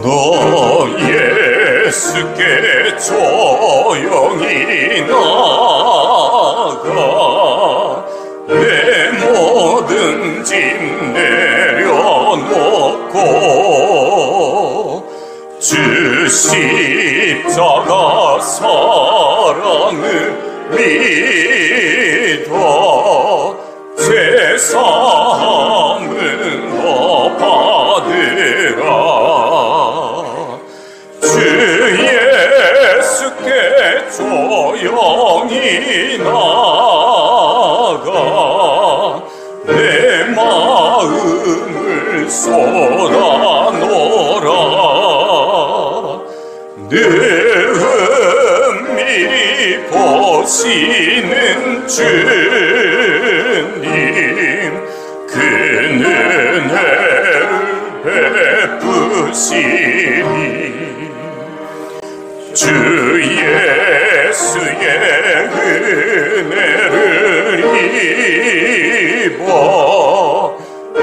너 예수께 조용히 나가 내 모든 짐 내려놓고 주 십자가 사랑을 믿어 죄사함을 너 받으라. 주 예수께 조용히 나가 내 마음을 쏟아놓으라. 늘 은밀히 보시는 주님 그 은혜를 베푸시니 주 예수의 은혜를 입어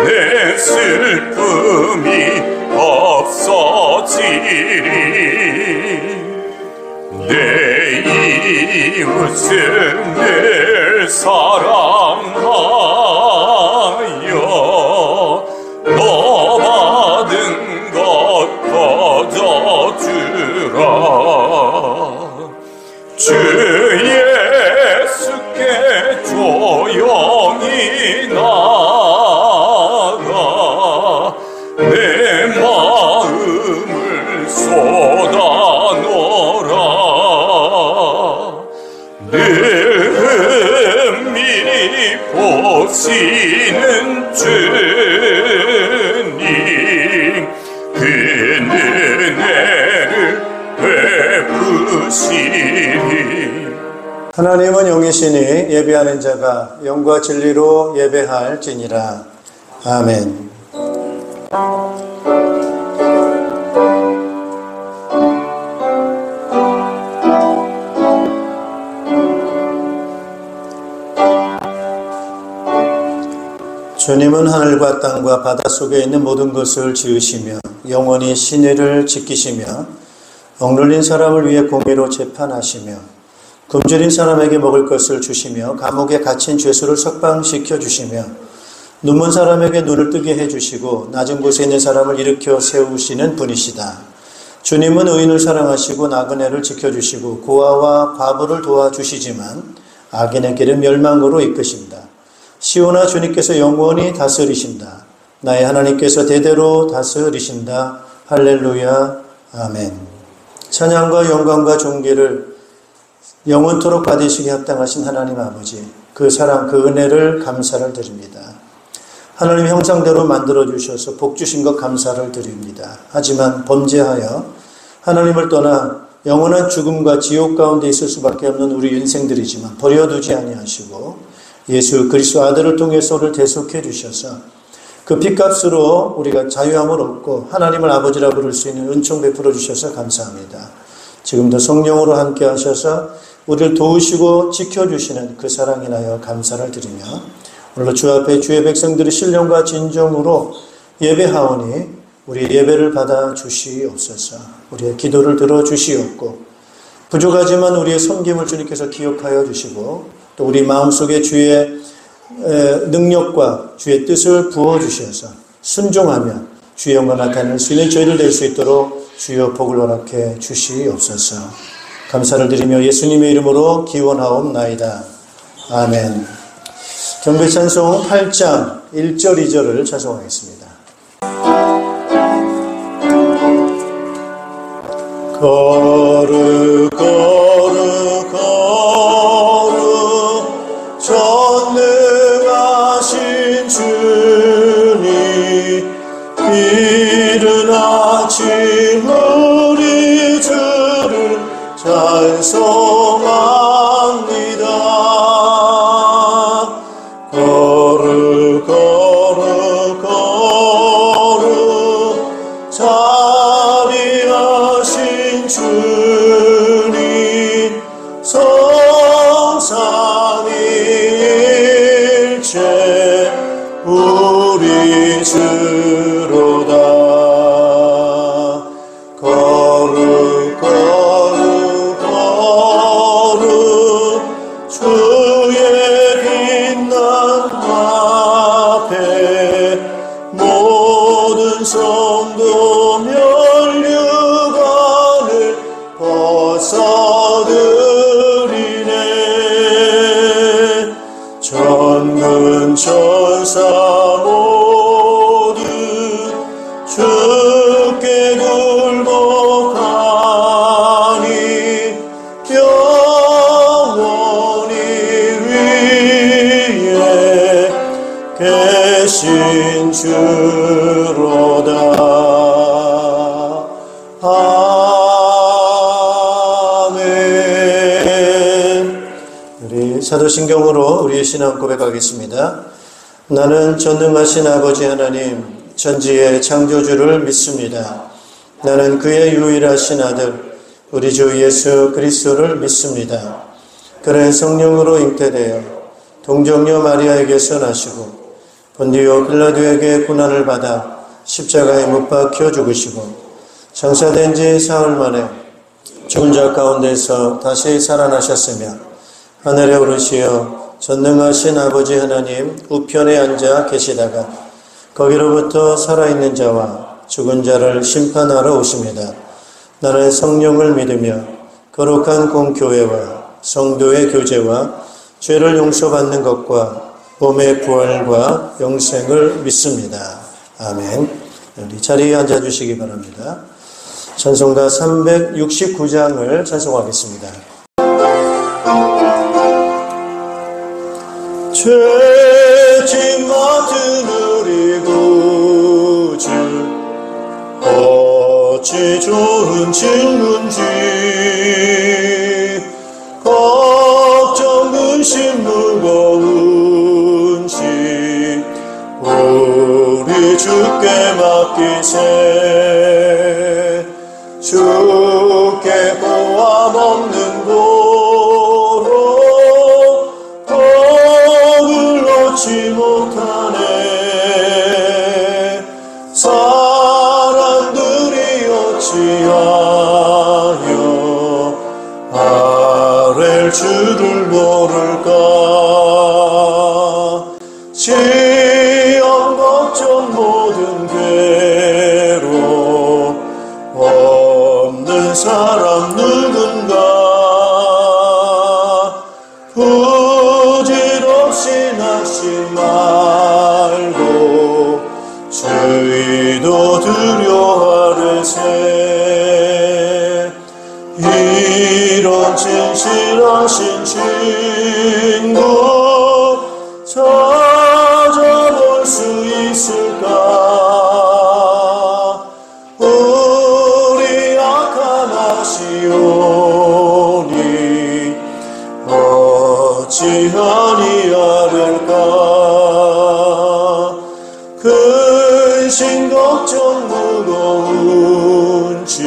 내 슬픔이 없어지리. 내 이웃을 늘 사랑하여 너 받은 것 거저주라. 주 예수께 조용히 나가 내 마음을 쏟아놓으라. 늘 은밀히 보시는 주님 그 은혜를 베푸시리. 하나님은 영이시니 예배하는 자가 영과 진리로 예배할지니라. 아멘. 주님은 하늘과 땅과 바다 속에 있는 모든 것을 지으시며 영원히 신의를 지키시며 억눌린 사람을 위해 공의로 재판하시며 굶주린 사람에게 먹을 것을 주시며 감옥에 갇힌 죄수를 석방시켜 주시며 눈먼 사람에게 눈을 뜨게 해주시고 낮은 곳에 있는 사람을 일으켜 세우시는 분이시다. 주님은 의인을 사랑하시고 나그네를 지켜주시고 고아와 과부를 도와주시지만 악인의 길은 멸망으로 이끄신다. 시온아, 주님께서 영원히 다스리신다. 나의 하나님께서 대대로 다스리신다. 할렐루야. 아멘. 찬양과 영광과 존귀를 영원토록 받으시기 합당하신 하나님 아버지, 그 사랑, 그 은혜를 감사를 드립니다. 하나님 형상대로 만들어주셔서 복 주신 것 감사를 드립니다. 하지만 범죄하여 하나님을 떠나 영원한 죽음과 지옥 가운데 있을 수밖에 없는 우리 인생들이지만 버려두지 아니하시고 예수 그리스도 아들을 통해서 우리를 대속해 주셔서 그 핏값으로 우리가 자유함을 얻고 하나님을 아버지라 부를 수 있는 은총 베풀어 주셔서 감사합니다. 지금도 성령으로 함께 하셔서 우리를 도우시고 지켜주시는 그 사랑 인하여 감사를 드리며 오늘도 주 앞에 주의 백성들이 신령과 진정으로 예배하오니 우리의 예배를 받아 주시옵소서. 우리의 기도를 들어 주시옵고 부족하지만 우리의 섬김을 주님께서 기억하여 주시고 또 우리 마음속에 주의 능력과 주의 뜻을 부어주셔서 순종하며 주의 영광 나타낼 수 있는 저희들 될 수 있도록 주여 복을 허락해 주시옵소서. 감사를 드리며 예수님의 이름으로 기원하옵나이다. 아멘. 경배 찬송 8장 1절 2절을 찬송하겠습니다. 거룩 거룩 거룩 전능하신 주님 이른 아침 우리 주를 찬송합니다. 거룩 거룩 거룩 자비하신 주님 성삼위일체 우리 주로다. 성도 면류관을 벗어드리네. 천군 천사 모두 주께 굴복하니 영원히 위에 계신 주로다. 아멘. 우리 사도신경으로 우리의 신앙 고백하겠습니다. 나는 전능하신 아버지 하나님 천지의 창조주를 믿습니다. 나는 그의 유일하신 아들 우리 주 예수 그리스도를 믿습니다. 그는 성령으로 잉태되어 동정녀 마리아에게서 나시고 본디오 빌라도에게 고난을 받아 십자가에 못 박혀 죽으시고 장사된 지 사흘 만에 죽은 자 가운데서 다시 살아나셨으며 하늘에 오르시어 전능하신 아버지 하나님 우편에 앉아 계시다가 거기로부터 살아있는 자와 죽은 자를 심판하러 오십니다. 나는 성령을 믿으며 거룩한 공교회와 성도의 교제와 죄를 용서받는 것과 몸의 부활과 영생을 믿습니다. 아멘. 우리 자리에 앉아주시기 바랍니다. 찬송가 369장을 찬송하겠습니다. 죄짐 맡은 우리 구주 어찌 좋은 친구인지 걱정 근심 무거운지 우리 주께 맡기세. 주께 보암 없는 고로 복을 얻지 못하네. 사람들이 어찌하여 아랠 줄을 모를까. 시험 걱정 모든 괴로 없는 사람 누군가. 부질없이 낙심 말고 주의도 두려워하르세. 이런 진실하신 친구 찾아볼 수 있을까. 우리 악한 하시오니 어찌 아니하릴까. 근심 걱정 무거운 짐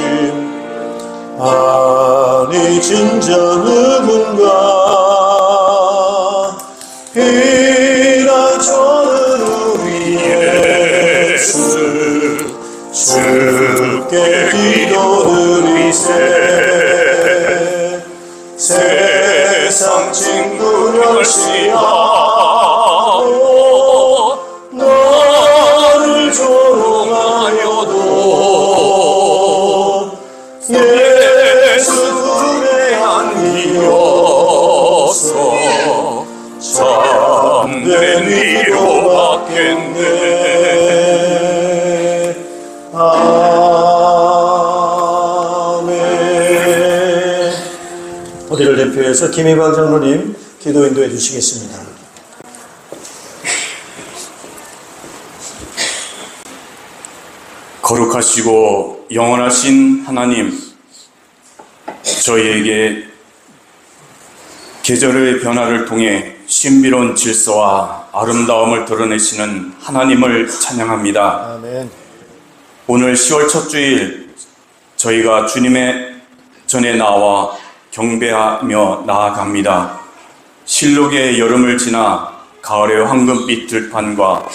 아니 진짜 누군가. 이란 저는 우리 예수 주께 기도드리세. 세상 친구 멸시하고 너를 조롱하여도 예수 품에 안기어서 참된 위로받겠네. 아멘. 우리를 대표해서 김희광 장로님 기도 인도해 주시겠습니다. 거룩하시고 영원하신 하나님, 저희에게 계절의 변화를 통해 신비로운 질서와 아름다움을 드러내시는 하나님을 찬양합니다. 아멘. 오늘 10월 첫 주일 저희가 주님의 전에 나와 경배하며 나아갑니다. 실록의 여름을 지나 가을의 황금빛 들판과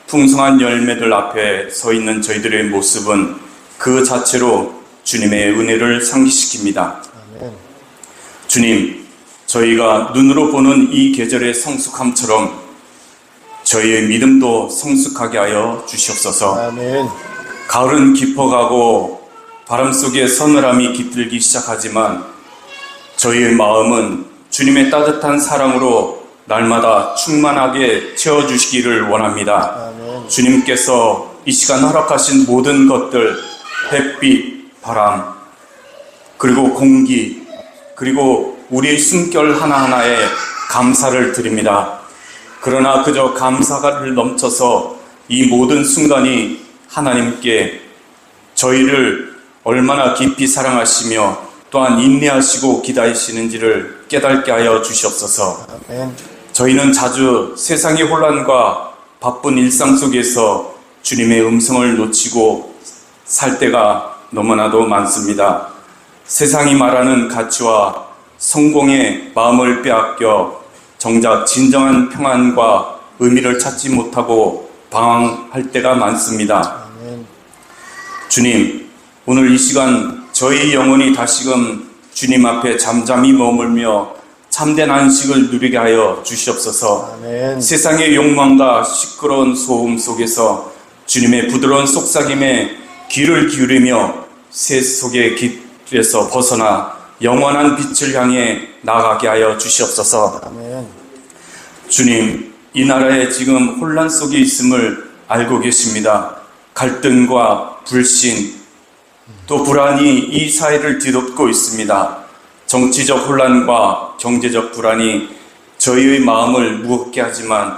풍성한 열매들 앞에 서 있는 저희들의 모습은 그 자체로 주님의 은혜를 상기시킵니다. 아멘. 주님, 저희가 눈으로 보는 이 계절의 성숙함처럼 저희의 믿음도 성숙하게 하여 주시옵소서. 아멘. 가을은 깊어가고 바람 속에 서늘함이 깃들기 시작하지만 저희의 마음은 주님의 따뜻한 사랑으로 날마다 충만하게 채워주시기를 원합니다. 아멘. 주님께서 이 시간 허락하신 모든 것들, 햇빛, 바람, 그리고 공기, 그리고 우리의 숨결 하나하나에 감사를 드립니다. 그러나 그저 감사를 넘쳐서 이 모든 순간이 하나님께 저희를 얼마나 깊이 사랑하시며 또한 인내하시고 기다리시는지를 깨닫게 하여 주시옵소서. 아멘. 저희는 자주 세상의 혼란과 바쁜 일상 속에서 주님의 음성을 놓치고 살 때가 너무나도 많습니다. 세상이 말하는 가치와 성공의 마음을 빼앗겨 정작 진정한 평안과 의미를 찾지 못하고 방황할 때가 많습니다. 아멘. 주님, 오늘 이 시간 저희 영혼이 다시금 주님 앞에 잠잠히 머물며 참된 안식을 누리게 하여 주시옵소서. 아멘. 세상의 욕망과 시끄러운 소음 속에서 주님의 부드러운 속삭임에 귀를 기울이며 새 속의 길에서 벗어나 영원한 빛을 향해 나아가게 하여 주시옵소서. 아멘. 주님, 이 나라에 지금 혼란 속에 있음을 알고 계십니다. 갈등과 불신, 또 불안이 이 사회를 뒤덮고 있습니다. 정치적 혼란과 경제적 불안이 저희의 마음을 무겁게 하지만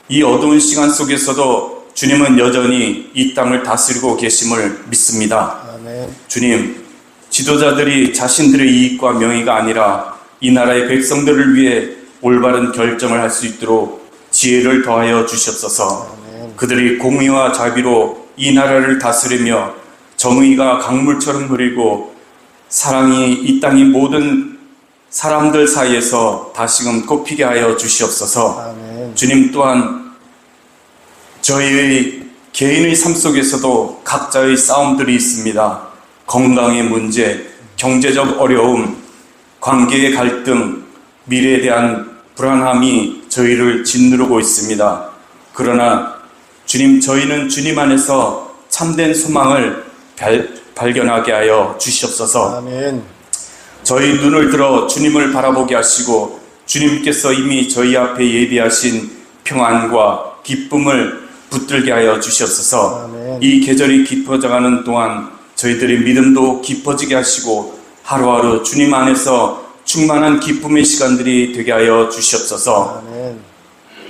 이 어두운 시간 속에서도 주님은 여전히 이 땅을 다스리고 계심을 믿습니다. 아멘. 주님, 지도자들이 자신들의 이익과 명예가 아니라 이 나라의 백성들을 위해 올바른 결정을 할 수 있도록 지혜를 더하여 주시옵소서. 아멘. 그들이 공의와 자비로 이 나라를 다스리며 정의가 강물처럼 흐르고 사랑이 이 땅의 모든 사람들 사이에서 다시금 꽃피게 하여 주시옵소서. 아멘. 주님 또한 저희의 개인의 삶 속에서도 각자의 싸움들이 있습니다. 건강의 문제, 경제적 어려움, 관계의 갈등, 미래에 대한 불안함이 저희를 짓누르고 있습니다. 그러나 주님, 저희는 주님 안에서 참된 소망을 발견하게 하여 주시옵소서. 아멘. 저희 눈을 들어 주님을 바라보게 하시고 주님께서 이미 저희 앞에 예비하신 평안과 기쁨을 붙들게 하여 주시옵소서. 아멘. 이 계절이 깊어져가는 동안 저희들의 믿음도 깊어지게 하시고 하루하루 주님 안에서 충만한 기쁨의 시간들이 되게 하여 주시옵소서. 아멘.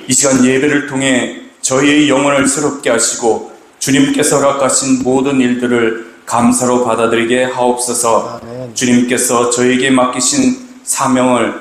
이 시간 예배를 통해 저희의 영혼을 새롭게 하시고 주님께서 허락하신 모든 일들을 감사로 받아들이게 하옵소서. 아멘. 주님께서 저에게 맡기신 사명을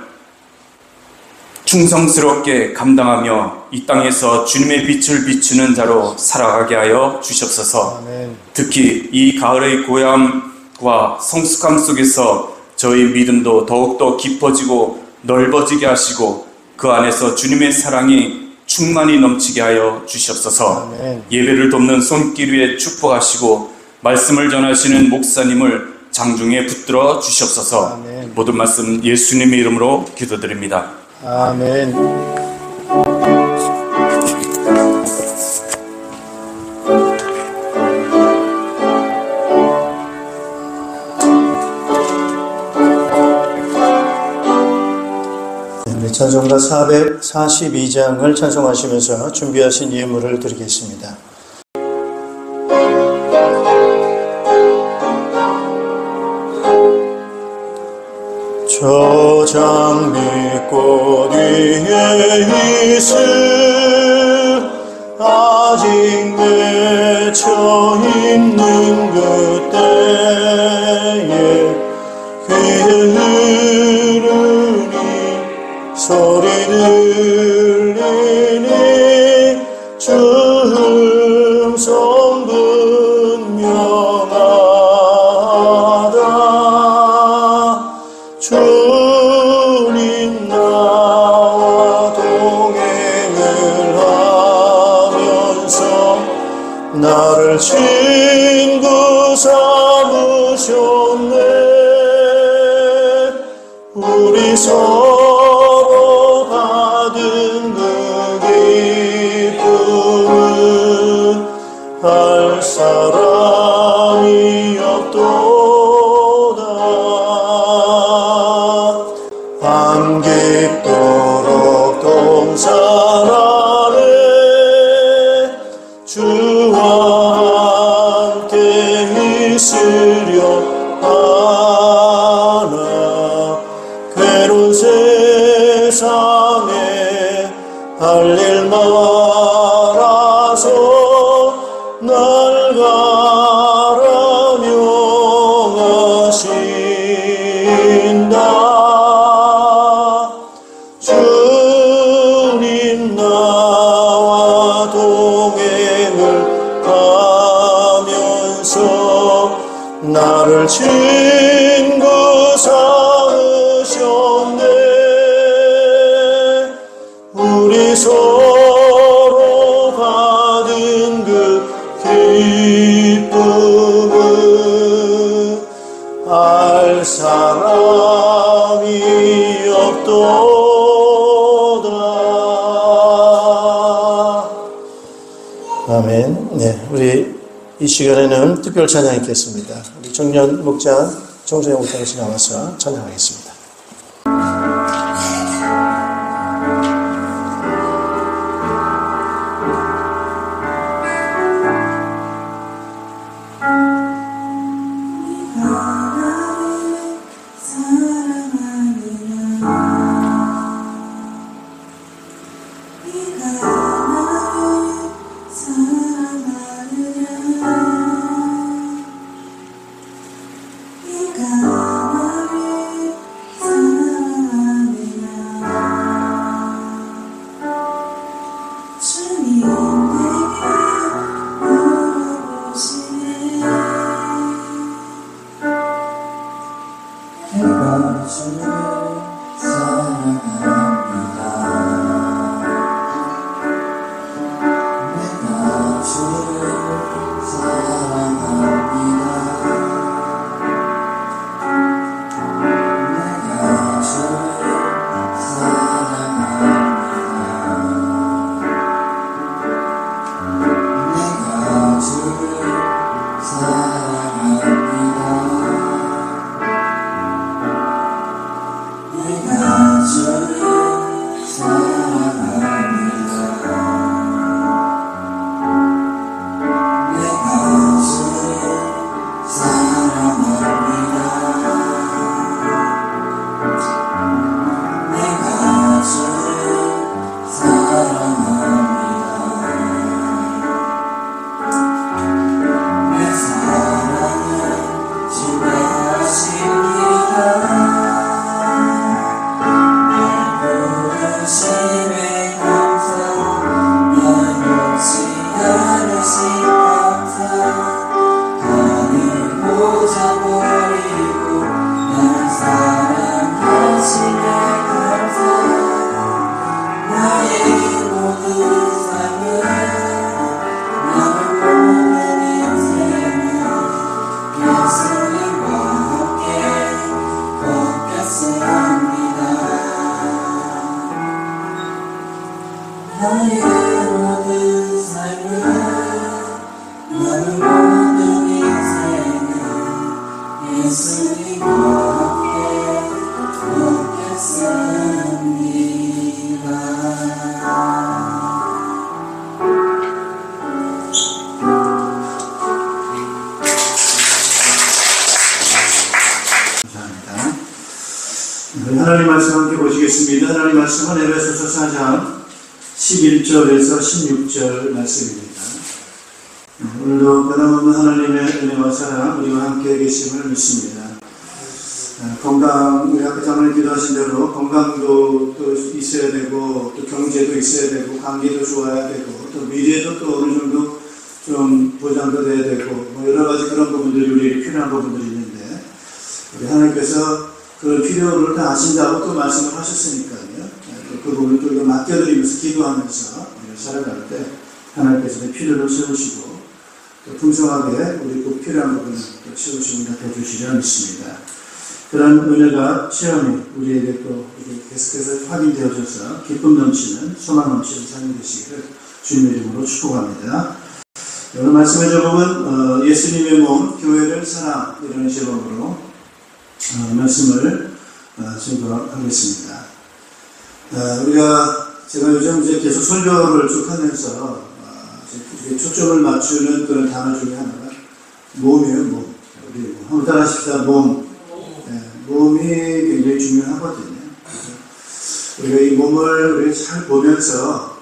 충성스럽게 감당하며 이 땅에서 주님의 빛을 비추는 자로 살아가게 하여 주시옵소서. 아멘. 특히 이 가을의 고요함과 성숙함 속에서 저희 믿음도 더욱더 깊어지고 넓어지게 하시고 그 안에서 주님의 사랑이 충만히 넘치게 하여 주시옵소서. 아멘. 예배를 돕는 손길 위에 축복하시고 말씀을 전하시는 목사님을 장중에 붙들어 주시옵소서. 아멘. 모든 말씀 예수님의 이름으로 기도드립니다. 아멘. 네, 찬송가 442장을 찬송하시면서 준비하신 예물을 드리겠습니다. 저 장미꽃 위에 있을 아직 맺혀 있는 그때에 귀를 흐르니 소리 들리니 주 음성 분명하다. 주님 나와 동행을 하면서 나를 친구 삼으셨네. 우리 서로 받은 그 기쁨은 할 사람 있으려 하나 괴로운 세상에 할 일 말아서 날 가라명하신다. 주님 나와 동행을 하면서 나를 친구 삼으셨네. 우리 서로 받은 그 기쁨을 알 사람이 없도다. 아멘. 네, 우리 이 시간에는 특별 찬양 있겠습니다. 우리 청년 목장, 정소영 목장에서 나와서 찬양하겠습니다. 하나님 말씀 함께 보시겠습니다. 하나님 말씀은 에베소서 4장 11절에서 16절 말씀입니다. 오늘도 변함없는 하나님의 은혜와 사랑 우리와 함께 계심을 믿습니다. 건강, 우리 아까 장로님 기도하신 대로 건강도 또 있어야 되고 또 경제도 있어야 되고 관계도 좋아야 되고 또 미래도 또 어느 정도 좀 보장도 돼야 되고 뭐 여러 가지 그런 부분들이 우리에게 필요한 부분들이 있는데 우리 하나님께서 그 필요를 다 아신다고 또 말씀을 하셨으니까요. 그 부분을 또 우리가 맡겨드리면서 기도하면서 살아갈 때 하나님께서 필요를 채우시고 또 풍성하게 우리 꼭 필요한 부분을 또 채우시고 해주시려 믿습니다. 그런 은혜가 체험이 우리에게 또 계속해서 확인되어져서 기쁨 넘치는 소망 넘치는 삶이 되시기를 주님의 이름으로 축복합니다. 오늘 말씀의 제목은 예수님의 몸, 교회를 사랑 이라는 제목으로 말씀을 증거하겠습니다. 제가 요즘 이제 계속 설교를 쭉 하면서 초점을 맞추는 그런 단어 중에 하나가 몸이에요, 몸. 한번 따라하십시다. 몸. 몸이 굉장히 중요하거든요. 우리가 이 몸을 우리가 잘 보면서,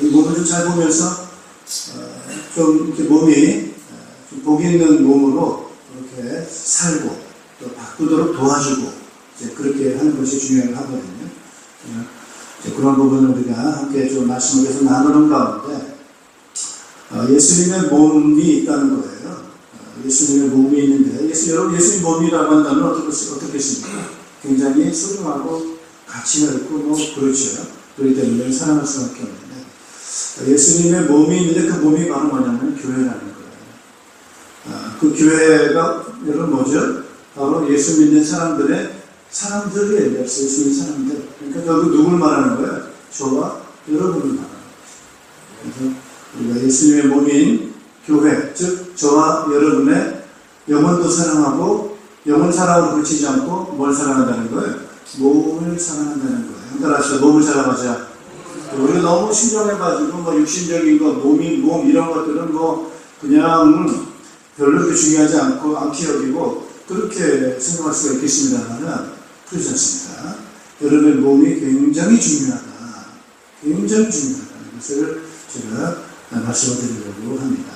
이 몸을 좀 잘 보면서, 좀 이렇게 몸이 좀 복이 있는 몸으로 이렇게 살고 또 바꾸도록 도와주고 이제 그렇게 하는 것이 중요하거든요. 그런 부분을 우리가 함께 좀 말씀을 계속 나누는 가운데 예수님의 몸이 있다는 거예요. 예수님의 몸이 있는데 여러분 예수님 몸이라고 한다면 어떻겠습니까? 굉장히 소중하고 가치가 있고 뭐 그렇죠. 그렇기 때문에 사랑할 수밖에 없는데 예수님의 몸이 있는데 그 몸이 바로 뭐냐면 교회라는 거예요. 그 교회가 여러분 뭐죠? 바로 예수 믿는 사람들이에요. 예수 믿는 사람들. 그러니까 여기 누굴 말하는 거예요? 저와 여러분을 말하는 거예요. 그래서 우리가 예수님의 몸인 교회, 즉 저와 여러분의 영혼도 사랑하고 영혼 사랑으로 그치지 않고 뭘 사랑한다는 거예요? 몸을 사랑한다는 거예요. 따라서 몸을 사랑하자. 우리가 너무 신경해가지고 뭐 육신적인 거, 몸 이런 것들은 뭐 그냥 별로 그렇게 중요하지 않게 여기고 그렇게 생각할 수가 있겠습니다만 그렇지 않습니다. 여러분의 몸이 굉장히 중요하다. 굉장히 중요하다는 것을 제가 말씀을 드리려고 합니다.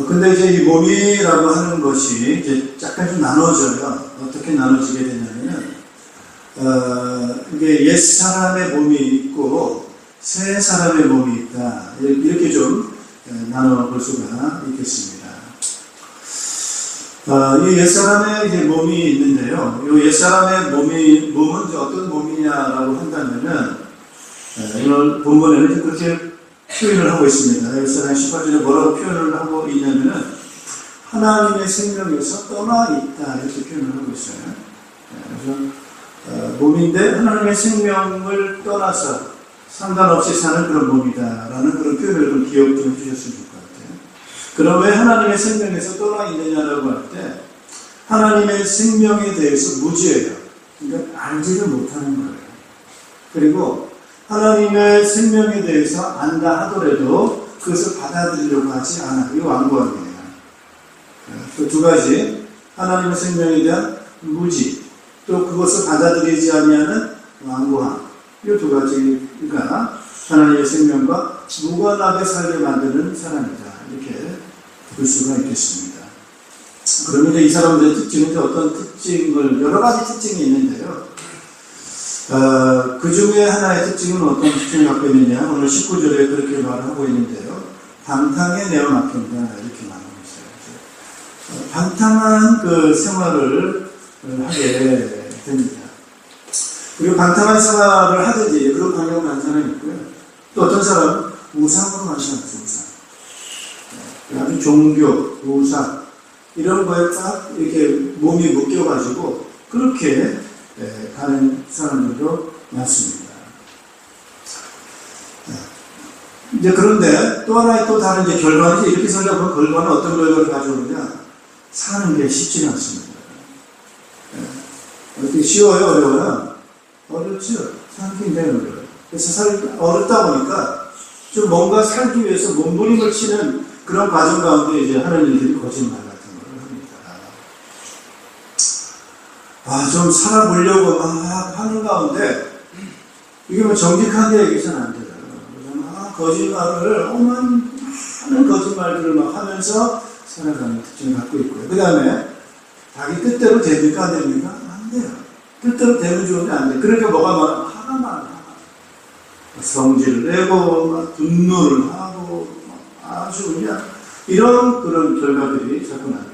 근데 이제 이 몸이라고 하는 것이 이제 약간 좀 나눠져요. 어떻게 나눠지게 되냐면은, 이게 옛 사람의 몸이 있고, 새 사람의 몸이 있다. 이렇게 좀 나눠볼 수가 있겠습니다. 이 옛 사람의 이제 몸이 있는데요. 이 옛 사람의 몸은 이제 어떤 몸이냐라고 한다면은, 오늘 본문에는 그렇게 표현을 하고 있습니다. 여기서 18절에 뭐라고 표현을 하고 있냐면은 하나님의 생명에서 떠나 있다 이렇게 표현을 하고 있어요. 그래서 몸인데 하나님의 생명을 떠나서 상관없이 사는 그런 몸이다라는 그런 표현을 좀 기억 좀 해주셨으면 좋을 것 같아요. 그럼 왜 하나님의 생명에서 떠나 있느냐라고 할 때 하나님의 생명에 대해서 무지해요. 그러니까 알지를 못하는 거예요. 그리고 하나님의 생명에 대해서 안다 하더라도 그것을 받아들이려고 하지 않아요. 이거 완고함이에요. 또 두 가지, 하나님의 생명에 대한 무지, 또 그것을 받아들이지 아니하는 완고함. 이 두 가지가 하나님의 생명과 무관하게 살게 만드는 사람이다. 이렇게 볼 수가 있겠습니다. 그러면 이제 이 사람들의 특징은 어떤 특징을, 여러 가지 특징이 있는데요. 그 중에 하나의 특징은 어떤 특징을 갖고 있느냐. 오늘 19절에 그렇게 말을 하고 있는데요. 방탕에 내어맡긴다. 이렇게 말하고 있어요. 방탕한 그 생활을 하게 됩니다. 그리고 방탕한 생활을 하든지 그런 방향을 하는 사람이 있고요. 또 어떤 사람은 우상으로 마시는 거죠. 우상. 아주 종교, 우상 이런 거에 딱 이렇게 몸이 묶여가지고 그렇게 가는 사람들도 많습니다. 이제 그런데 또 하나의 또 다른 이제 결과는 이렇게 살다 보면 결과는 어떤 결과를 가져오느냐? 사는 게 쉽지는 않습니다. 어떻게 쉬워요? 어려워요? 어렵죠. 사는 게 굉장히 어려워요. 그래서 어렵다 보니까 좀 뭔가 살기 위해서 몸부림을 치는 그런 과정 가운데 이제 하는 일들이 거짓말 같은 걸 합니다. 좀 살아보려고 막 하는 가운데 이게 뭐 정직하게 얘기해서는 안 돼요. 거짓말을 하는 거짓말들을 막 하면서 살아가는 특징을 갖고 있고요. 그 다음에 자기 뜻대로 됩니까? 안 됩니까? 안 돼요. 뜻대로 되면 좋은데 안 돼요. 그러니까 뭐가 막 화가 많아. 성질을 내고 막 분노를 하고 아주 그냥 이런 그런 결과들이 자꾸 납니다.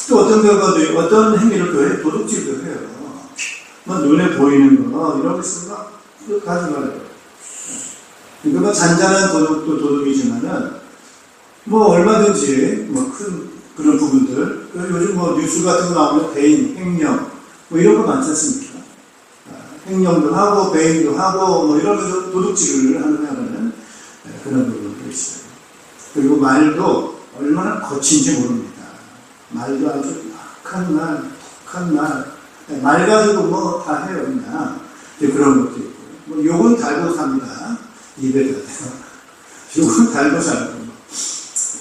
또 어떤 결과들이 어떤 행위를 또 해? 도둑질도 해요. 막 눈에 보이는 거 이런 거 있으면 막 가져가래요. 그러니까 잔잔한 도둑도 도둑이지만은 뭐 얼마든지 뭐 큰 그런 부분들 요즘 뭐 뉴스 같은 거 나오면 배임, 횡령 뭐 이런 거 많지 않습니까? 횡령도 하고 배임도 하고 뭐 이러면서 도둑질을 하는 그런 부분도 있어요. 그리고 말도 얼마나 거친지 모릅니다. 말도 아주 악한 말 가지고 뭐 다 해요 그냥 그런 것도 있고 뭐 욕은 달고 삽니다. 입에다가 욕은 달고 살고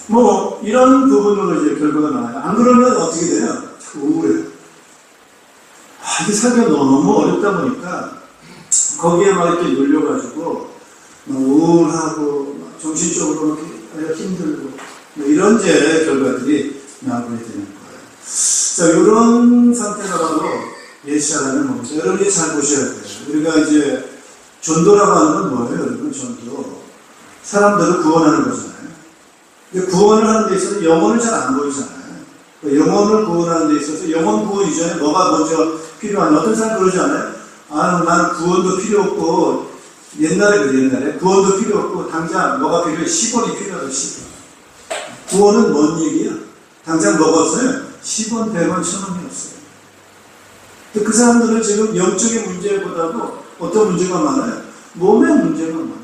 뭐 이런 부분으로 이제 결과가 나와요. 안 그러면 어떻게 돼요? 자꾸 우울해요. 이게 살기가 너무 어렵다 보니까 거기에 막 이렇게 눌려가지고 막 우울하고 막 정신적으로 이렇게 힘들고 뭐 이런 이제 결과들이 나오게 되는 거예요. 자, 이런 상태가 바로 예시라는 겁니다. 여러분이 잘 보셔야 돼요. 우리가 이제 전도라고 하는 건 뭐예요? 여러분, 전도. 사람들을 구원하는 거잖아요. 근데 구원을 하는 데 있어서 영혼을 잘 안 보이잖아요. 영혼을 구원하는 데 있어서 영혼 구원 이전에 뭐가 먼저 필요하냐. 어떤 사람 그러지 않아요? 나는 구원도 필요 없고, 옛날에 구원도 필요 없고, 당장 뭐가 필요해? 10원이 필요하다, 10원. 구원은 뭔 얘기야? 당장 뭐가 없어요? 10원, 100원, 1000원이 없어요. 그 사람들은 지금 영적인 문제보다도 어떤 문제가 많아요? 몸의 문제가 많아요.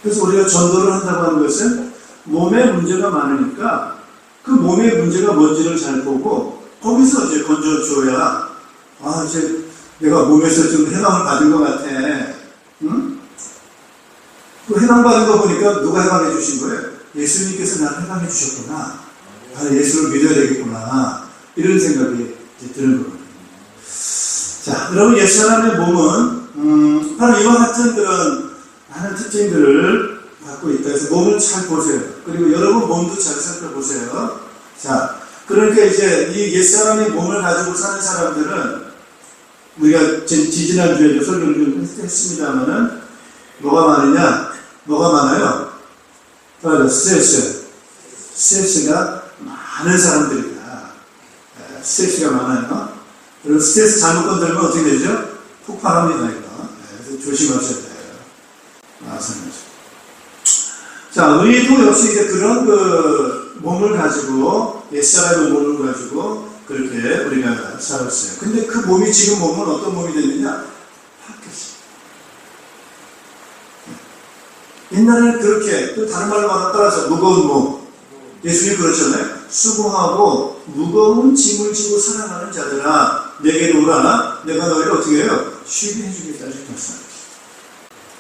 그래서 우리가 전도를 한다고 하는 것은 몸의 문제가 많으니까 그 몸의 문제가 뭔지를 잘 보고 거기서 이제 건져줘야 이제 내가 몸에서 좀 해방을 받은 것 같아. 응? 그 해방받은 거 보니까 누가 해방해 주신 거예요? 예수님께서 나를 해방해 주셨구나. 예수를 믿어야 되겠구나. 이런 생각이 이제 드는 거거든요. 자, 여러분, 옛사람의 몸은 바로 이와 같은 그런 많은 특징들을 갖고 있다 해서 몸을 잘 보세요. 그리고 여러분 몸도 잘 살펴보세요. 자, 그러니까 이제 이 옛사람의 몸을 가지고 사는 사람들은 우리가 지지난주에 설교를 좀 했습니다만은 뭐가 많으냐? 뭐가 많아요? 스트레스가 많은 사람들이다. 스트레스가 많아요. 그리고 스트레스 잘못 건들면 어떻게 되죠? 폭발합니다, 이거. 그래서 조심하셔야 돼요. 자, 의도 역시 이제 그런 그 몸을 가지고, 옛사람의 몸을 가지고, 그렇게 우리가 살았어요. 근데 그 몸이 지금 몸은 어떤 몸이 됐느냐? 바뀌었어요. 옛날에는 그렇게, 또 다른 말로 따라서 무거운 몸. 예수님 그러셨잖아요. 수고하고 무거운 짐을 지고 살아가는 자들아, 내게로 오라. 내가 너희를 어떻게 해요? 쉬게 해주겠다.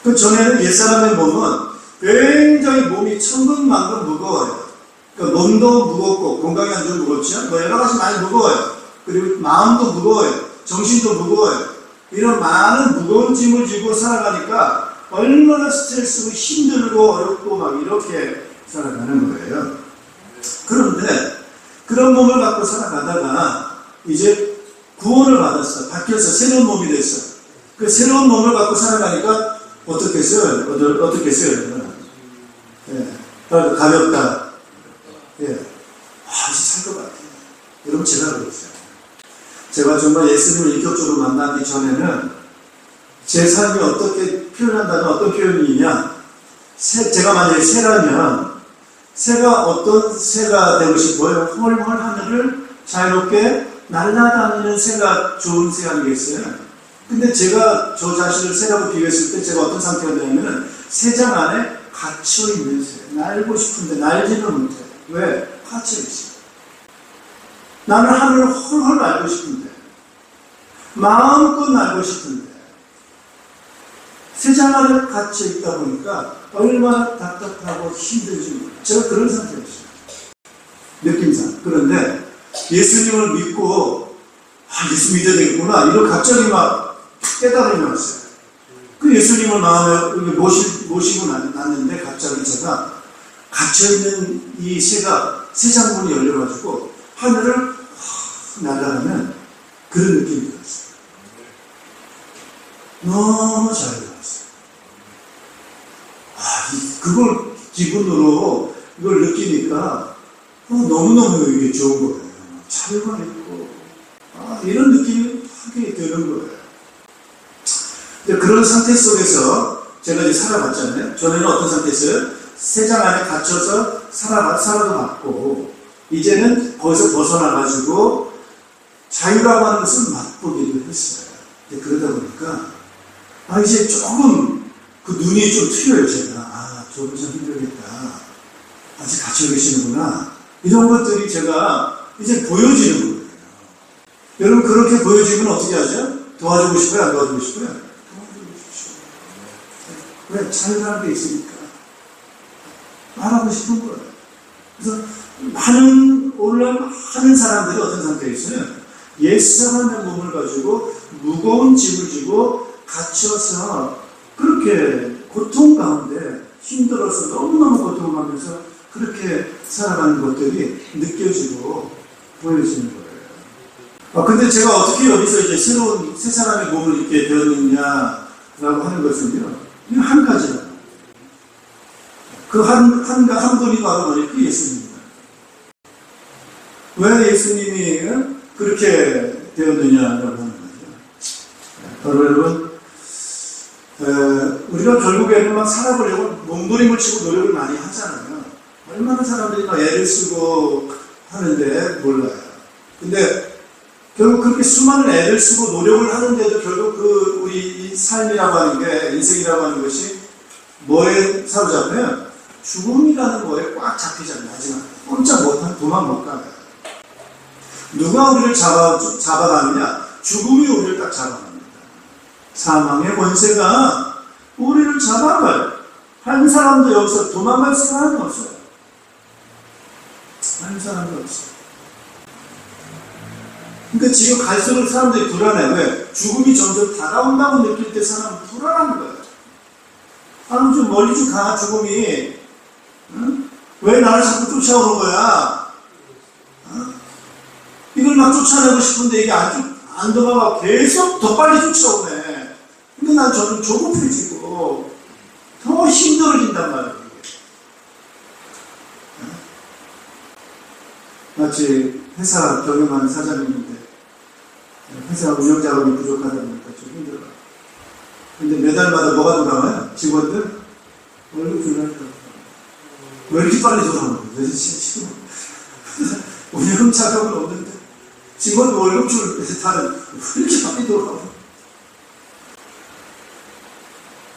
그 전에는 옛사람의 몸은 굉장히 몸이 천근만근 무거워요. 그러니까 몸도 무겁고 건강이 안 좋으면 무겁죠. 뭐 여러 가지 많이 무거워요. 그리고 마음도 무거워요. 정신도 무거워요. 이런 많은 무거운 짐을 지고 살아가니까 얼마나 스트레스고 힘들고 어렵고 막 이렇게 살아가는 거예요. 그런데 그런 몸을 갖고 살아가다가 이제 구원을 받았어. 바뀌었어. 새로운 몸이 됐어. 그 새로운 몸을 갖고 살아가니까 어떻게 했어요? 어떻게 했어요? 예. 가볍다. 예. 이제 살 것 같아요. 여러분, 제가 그랬어요. 제가 정말 예수님을 인격적으로 만나기 전에는 제 삶이 어떻게 표현한다면 어떤 표현이냐? 제가 만약에 새라면 새가 어떤 새가 되고 싶어요? 헐헐 하늘을 자유롭게 날아다니는 새가 좋은 새 아니겠어요? 근데 제가 저 자신을 새라고 비교했을 때 제가 어떤 상태가 되냐면 새장 안에 갇혀있는 새. 날고 싶은데 날지는 못해. 왜? 갇혀있어. 나는 하늘을 헐헐 날고 싶은데 마음껏 날고 싶은데 새장 안에 갇혀있다 보니까 얼마나 답답하고 힘들지 몰라요. 제가 그런 상태였어요. 느낌상. 그런데 예수님을 믿고 예수 믿어야 되겠구나. 이런 갑자기 막 깨달음이 왔어요. 그 예수님을 마음에 모시고 났는데 갑자기 제가 갇혀있는 이 새장문이 열려가지고 하늘을 날아가면 그런 느낌이 들었어요. 너무 자유로웠어요. 그걸 기분으로 이걸 느끼니까 너무너무 이게 좋은 거예요. 자유가 있고 이런 느낌이 하게 되는 거예요. 그런 상태 속에서 제가 이제 살아봤잖아요. 전에는 어떤 상태였어요? 새장 안에 갇혀서 살아도 봤고, 이제는 거기서 벗어나가지고 자유라고 하는 것을 맛보기도 했어요. 그러다 보니까 이제 조금 그 눈이 좀 트여요. 제가 조금 좀 힘들겠다. 아직 갇혀 계시는구나. 이런 것들이 제가 이제 보여지는 거예요. 여러분, 그렇게 보여지면 어떻게 하죠? 도와주고 싶어요? 안 도와주고 싶어요? 도와주고 싶어요. 왜? 자유라는 게 있으니까. 말하고 싶은 거예요. 그래서 오늘날 많은 사람들이 어떤 상태에 있어요? 옛사람의 몸을 가지고 무거운 짐을 지고 갇혀서 그렇게 고통 가운데 힘들어서 너무너무 고통하면서 그렇게 살아가는 것들이 느껴지고 보여지는 거예요. 근데 제가 어떻게 여기서 이제 새로운 새 사람의 몸을 입게 되었느냐라고 하는 것은요, 이거 한 가지예요. 그 한 분이 바로 뭐냐면 예수님입니다. 왜 예수님이 그렇게 되었느냐라고 하는 거죠. 바로 여러분, 우리가 결국에는 막 살아보려고 몸부림을 치고 노력을 많이 하잖아요. 얼마나 사람들이 막 애를 쓰고 하는데 몰라요. 근데 결국 그렇게 수많은 애를 쓰고 노력을 하는데도 결국 우리 삶이라고 하는 게, 인생이라고 하는 것이 뭐에 사로잡으면 죽음이라는 거에 꽉 잡히잖아요. 마지막에 꼼짝 못하면 도망 못 가요. 누가 우리를 잡아가느냐? 죽음이 우리를 딱 잡아갑니다. 사망의 권세가 우리를 잡아가요. 한 사람도 여기서 도망갈 사람이 없어요. 한 사람도 없어요. 그러니까 지금 갈수록 사람들이 불안해. 왜? 죽음이 점점 다가온다고 느낄 때 사람은 불안한 거예요. 좀 멀리 좀 가, 죽음이. 응? 왜 나를 자꾸 쫓아오는 거야? 이걸 막 쫓아내고 싶은데 이게 안 도망가고 계속 더 빨리 쫓아오네. 근데 난 저는 조급해지고 더 힘들어진단 말이에요. 마치 회사 경영하는 사장님인데 회사 운영 자금이 부족하다 보니까 좀 힘들어요. 근데 매달마다 뭐가 돌아와요? 직원들 월급 줄라니까 왜 이렇게 빨리 돌아오는 거예요? 지금 운영 자금은 없는데 직원 월급 줄 다는 왜 이렇게 빨리 돌아오는 거예요?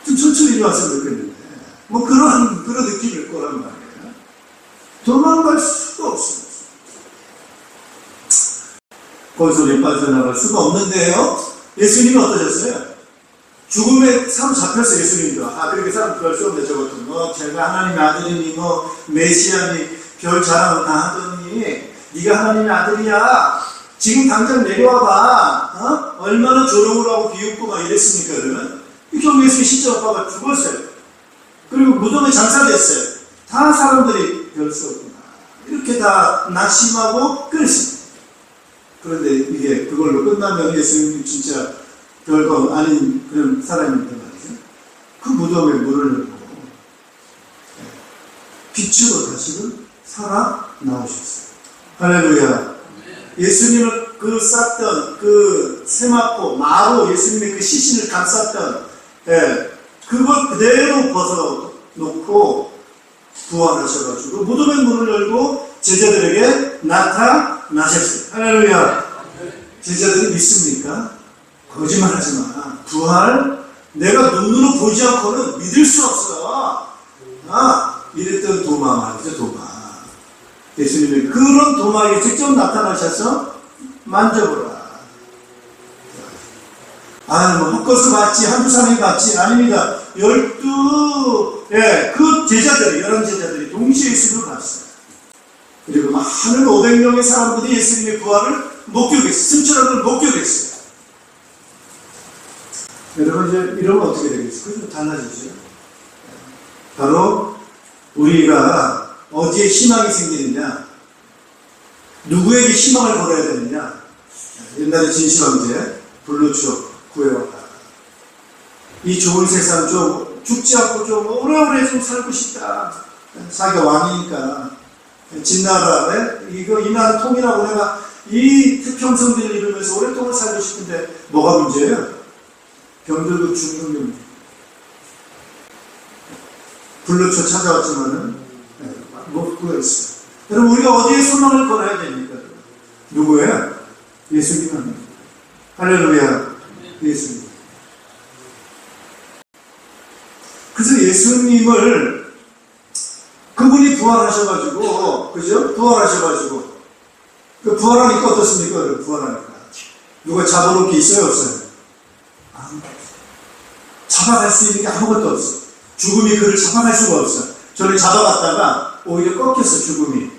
좀 천천히 왔으면 좋겠는데 뭐 그런 느낌일 거란 말이에요. 도망갈 수가 없어요. 골소리에 빠져나갈 수가 없는데요. 예수님이 어떠셨어요? 죽음에 사로잡혔어요. 예수님도. 그렇게 사람 그럴 수 없네. 저것도 제가 하나님의 아들이니 메시아니 별 자랑을 다 하더니 네가 하나님의 아들이야. 지금 당장 내려와봐. 얼마나 조롱을 하고 비웃고 막 이랬습니까? 그러면 결국 예수님 실제 아빠가 죽었어요. 그리고 무덤에 장사됐어요. 다 사람들이 별 수 없구나. 이렇게 다 낙심하고 그랬습니다. 그런데 이게 그걸로 끝나면 예수님이 진짜 별거 아닌 그런 사람인데 말이죠. 그 무덤에 문을 열고 빛으로 다시금 살아 나오셨어요. 할렐루야. 예수님을 쌌던 그 세마포, 마로 예수님의 그 시신을 감쌌던 그걸 그대로 벗어놓고 부활하셔가지고 무덤의 문을 열고 제자들에게 나타나셨어요. 할렐루야. 제자들이 믿습니까? 거짓말 하지 마. 부활? 내가 눈으로 보지 않고는 믿을 수 없어. 이랬던 도마 말이죠, 도마. 예수님이 그런 도마에 직접 나타나셔서 만져보라. 뭐 헛것을 봤지, 한두 사람이 봤지. 아닙니다. 11 제자들이 동시에 예수님을 봤어요. 그리고 많은 500명의 사람들이 예수님의 부활을 목격했어요. 승천한 걸 목격했어요. 여러분, 이제 이러면 어떻게 되겠어요? 그죠? 달라지죠. 바로 우리가 어디에 희망이 생기느냐, 누구에게 희망을 걸어야 되느냐. 옛날에 진실왕제 불로초 구해와라. 이 좋은 세상 좀 죽지 않고 좀 오래오래 좀 살고 싶다. 자기가 왕이니까 진나라, 이 나라 통일하고 내가 이 태평성대를 이루면서 오랫동안 살고 싶은데 뭐가 문제예요? 병들고 죽는 문제. 불로초 찾아왔지만은 못 구했어요. 여러분, 우리가 어디에 소망을 걸어야 됩니까? 누구예요? 예수님 합니다. 할렐루야. 예수님. 그래서 예수님을 그분이 부활하셔가지고, 그죠? 부활하셔가지고, 그 부활하니까 어떻습니까? 부활하니까. 누가 잡아놓을 게 있어요? 없어요? 잡아갈 수 있는 게 아무것도 없어요. 죽음이 그를 잡아갈 수가 없어요. 저를 잡아갔다가 오히려 꺾였어, 죽음이.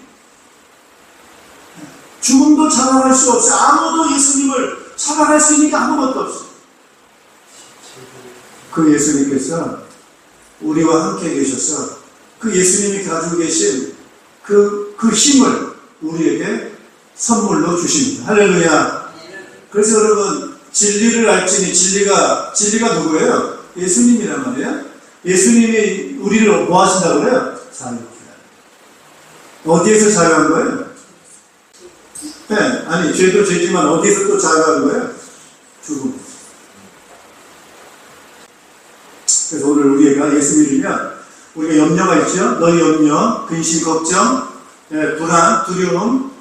죽음도 잡아갈 수 없어. 아무도 예수님을 잡아갈 수 있는 게 아무것도 없어. 그 예수님께서 우리와 함께 계셔서 그 예수님이 가지고 계신 그 힘을 우리에게 선물로 주십니다. 할렐루야. 그래서 여러분, 진리를 알지니 진리가 누구예요? 예수님이란 말이에요. 예수님이 우리를 뭐 하신다고 그래요? 자유케. 어디에서 자유한 거예요? 네, 아니, 죄도 죄지만 어디에서 또 자유한 거예요? 죽음. 그래서 오늘 우리가 예수 믿으면 우리가 염려가 있죠? 너희 염려, 근심, 걱정, 불안, 두려움,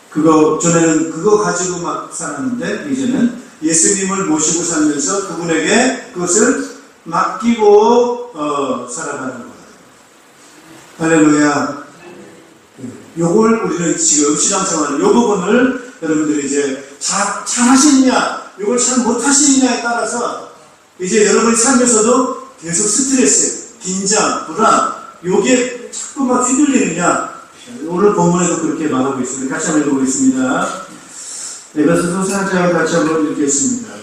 그거, 전에는 그거 가지고 막 살았는데, 이제는 예수님을 모시고 살면서 그분에게 그것을 맡기고, 살아가는 거예요. 할렐루야. 요걸 우리는 지금 신앙생활, 요 부분을 여러분들이 이제 잘 하시느냐, 요걸 잘 못하시느냐에 따라서 이제 여러분의 삶에서도 계속 스트레스, 긴장, 불안, 요게 자꾸 막 휘둘리느냐, 오늘 본문에도 그렇게 말하고 있습니다. 같이 한번 읽어보겠습니다. 에베소서 4장 같이 한번 읽겠습니다.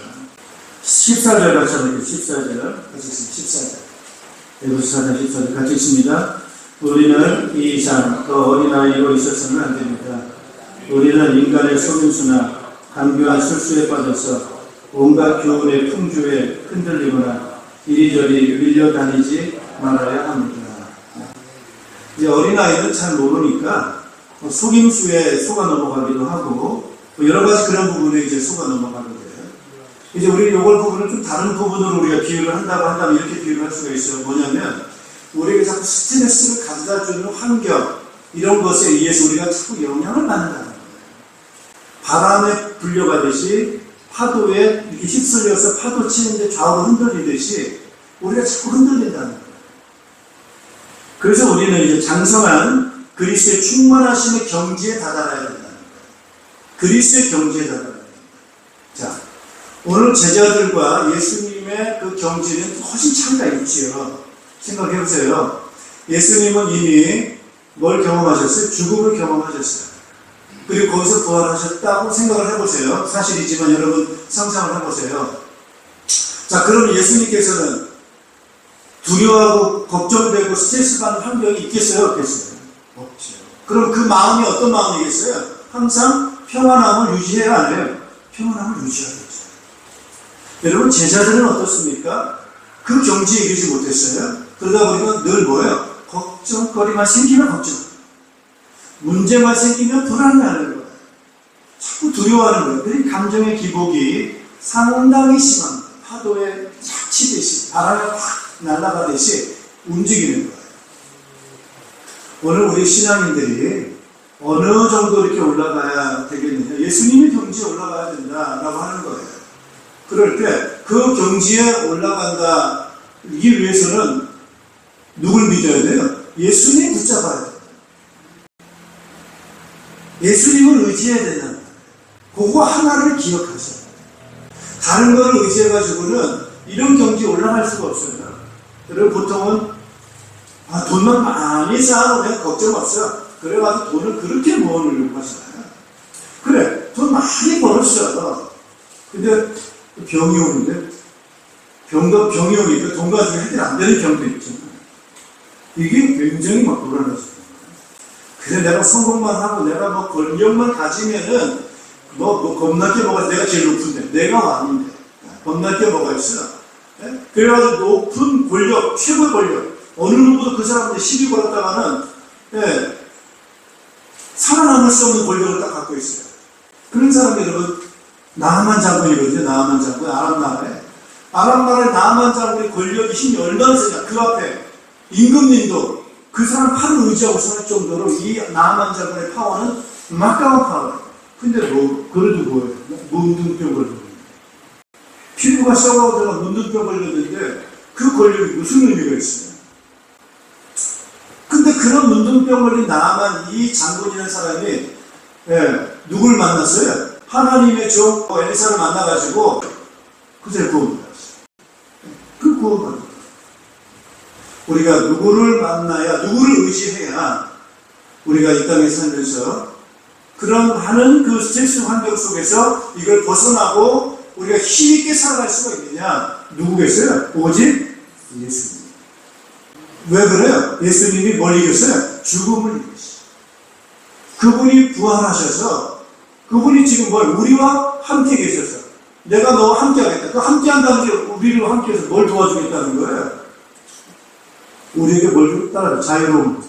14절 같이 한번 읽겠습니다. 14절 같이 있습니다. 14절. 에베소서 4장 14절 같이 있습니다. 우리는 이 이상 더 어린아이로 있어서는 안 됩니다. 우리는 인간의 속임수나 간교한 실수에 빠져서 온갖 교훈의 풍조에 흔들리거나 이리저리 밀려다니지 말아야 합니다. 이제 어린아이는 잘 모르니까 속임수에 속아 넘어가기도 하고 여러 가지 그런 부분에 이제 속아 넘어가는 거예요. 이제 우리 요걸 부분은 좀 다른 부분으로 우리가 비유를 한다고 한다면 이렇게 비유를 할 수가 있어요. 뭐냐면 우리에게 자꾸 스트레스를 가져다 주는 환경, 이런 것에 의해서 우리가 자꾸 영향을 받는다는 거예요. 바람에 불려가듯이 파도에 이렇게 휩쓸려서 파도 치는데 좌우로 흔들리듯이 우리가 자꾸 흔들린다는 거예요. 그래서 우리는 이제 장성한 그리스도의 충만하심의 경지에 다다라야 된다는 거예요. 그리스도의 경지에 다다라야 됩니다. 자, 오늘 제자들과 예수님의 그 경지는 훨씬 차이가 있지요. 생각해 보세요. 예수님은 이미 뭘 경험하셨어요? 죽음을 경험하셨어요. 그리고 거기서 부활하셨다고 생각을 해보세요. 사실이지만 여러분 상상을 해보세요. 자, 그럼 예수님께서는 두려워하고 걱정되고 스트레스 받는 환경이 있겠어요? 없겠어요? 없죠. 그럼 그 마음이 어떤 마음이겠어요? 항상 평안함을 유지해야 안 해요? 평안함을 유지하겠죠. 여러분, 제자들은 어떻습니까? 그 경지에 이르지 못했어요. 그러다 보니까 늘 뭐예요? 걱정거리만 생기면 걱정. 문제만 생기면 불안해하는 거예요. 자꾸 두려워하는 거예요. 그 감정의 기복이 상당히 심합니다. 파도에 착 치듯이, 바람에 확 날아가듯이 움직이는 거예요. 오늘 우리 신앙인들이 어느 정도 이렇게 올라가야 되겠느냐. 예수님의 경지에 올라가야 된다라고 하는 거예요. 그럴 때 그 경지에 올라간다 이 위해서는 누굴 믿어야 돼요? 예수님 붙잡아야 돼요. 예수님을 의지해야 된다. 그거 하나를 기억하세요. 다른 거를 의지해가지고는 이런 경지에 올라갈 수가 없어요. 여러분, 보통은 돈만 많이 쌓아놓으면 걱정 없어. 그래가지고 돈을 그렇게 모으려고 하잖아요. 그래, 돈 많이 벌었어. 근데 병이 오는데, 병이 오니까 돈 가지고 해결 안 되는 병도 있잖아요. 이게 굉장히 막 불안하죠. 그래, 내가 성공만 하고 내가 뭐 권력만 가지면은 겁날 게 뭐가, 내가 제일 높은데, 내가 왕인데, 겁날 게 뭐가 있어. 그래가지고 높은 권력, 최고의 권력, 어느 누구도 그 사람한테 시비 걸었다가는 살아남을 수 없는 권력을 딱 갖고 있어요. 그런 사람이 여러분, 나하만 장군이거든요. 나하만 장군, 아람 나라에. 아람 나라의 나하만 장군의 권력이 힘이 얼마나 세냐. 그 앞에 임금님도 그 사람 팔을 의지하고 살 정도로 이 나하만 장군의 파워는 막강한 파워예요. 근데 그래도 뭐예요? 문둥병 걸렸는데. 피부가 썩어들어가 문둥병 걸렸는데 그 권력이 무슨 의미가 있어요? 근데 그런 문둥병 걸린 나하만 이 장군이라는 사람이 누굴 만났어요? 하나님의 종 엘리사를 만나가지고 그새 구원을 받았어요. 그 구원을 받았어요. 우리가 누구를 만나야, 누구를 의지해야 우리가 이 땅에 살면서 그런 많은 그 스트레스 환경 속에서 이걸 벗어나고 우리가 힘있게 살아갈 수가 있느냐? 누구겠어요? 오직 예수님. 왜 그래요? 예수님이 뭘 이겼어요? 죽음을 이겼어요. 그분이 부활하셔서 그분이 지금 우리와 함께 계셔서 내가 너와 함께 하겠다. 그 함께 한다는 게 우리를 함께 해서 뭘 도와주겠다는 거예요? 우리에게 뭘 따라 자유로움.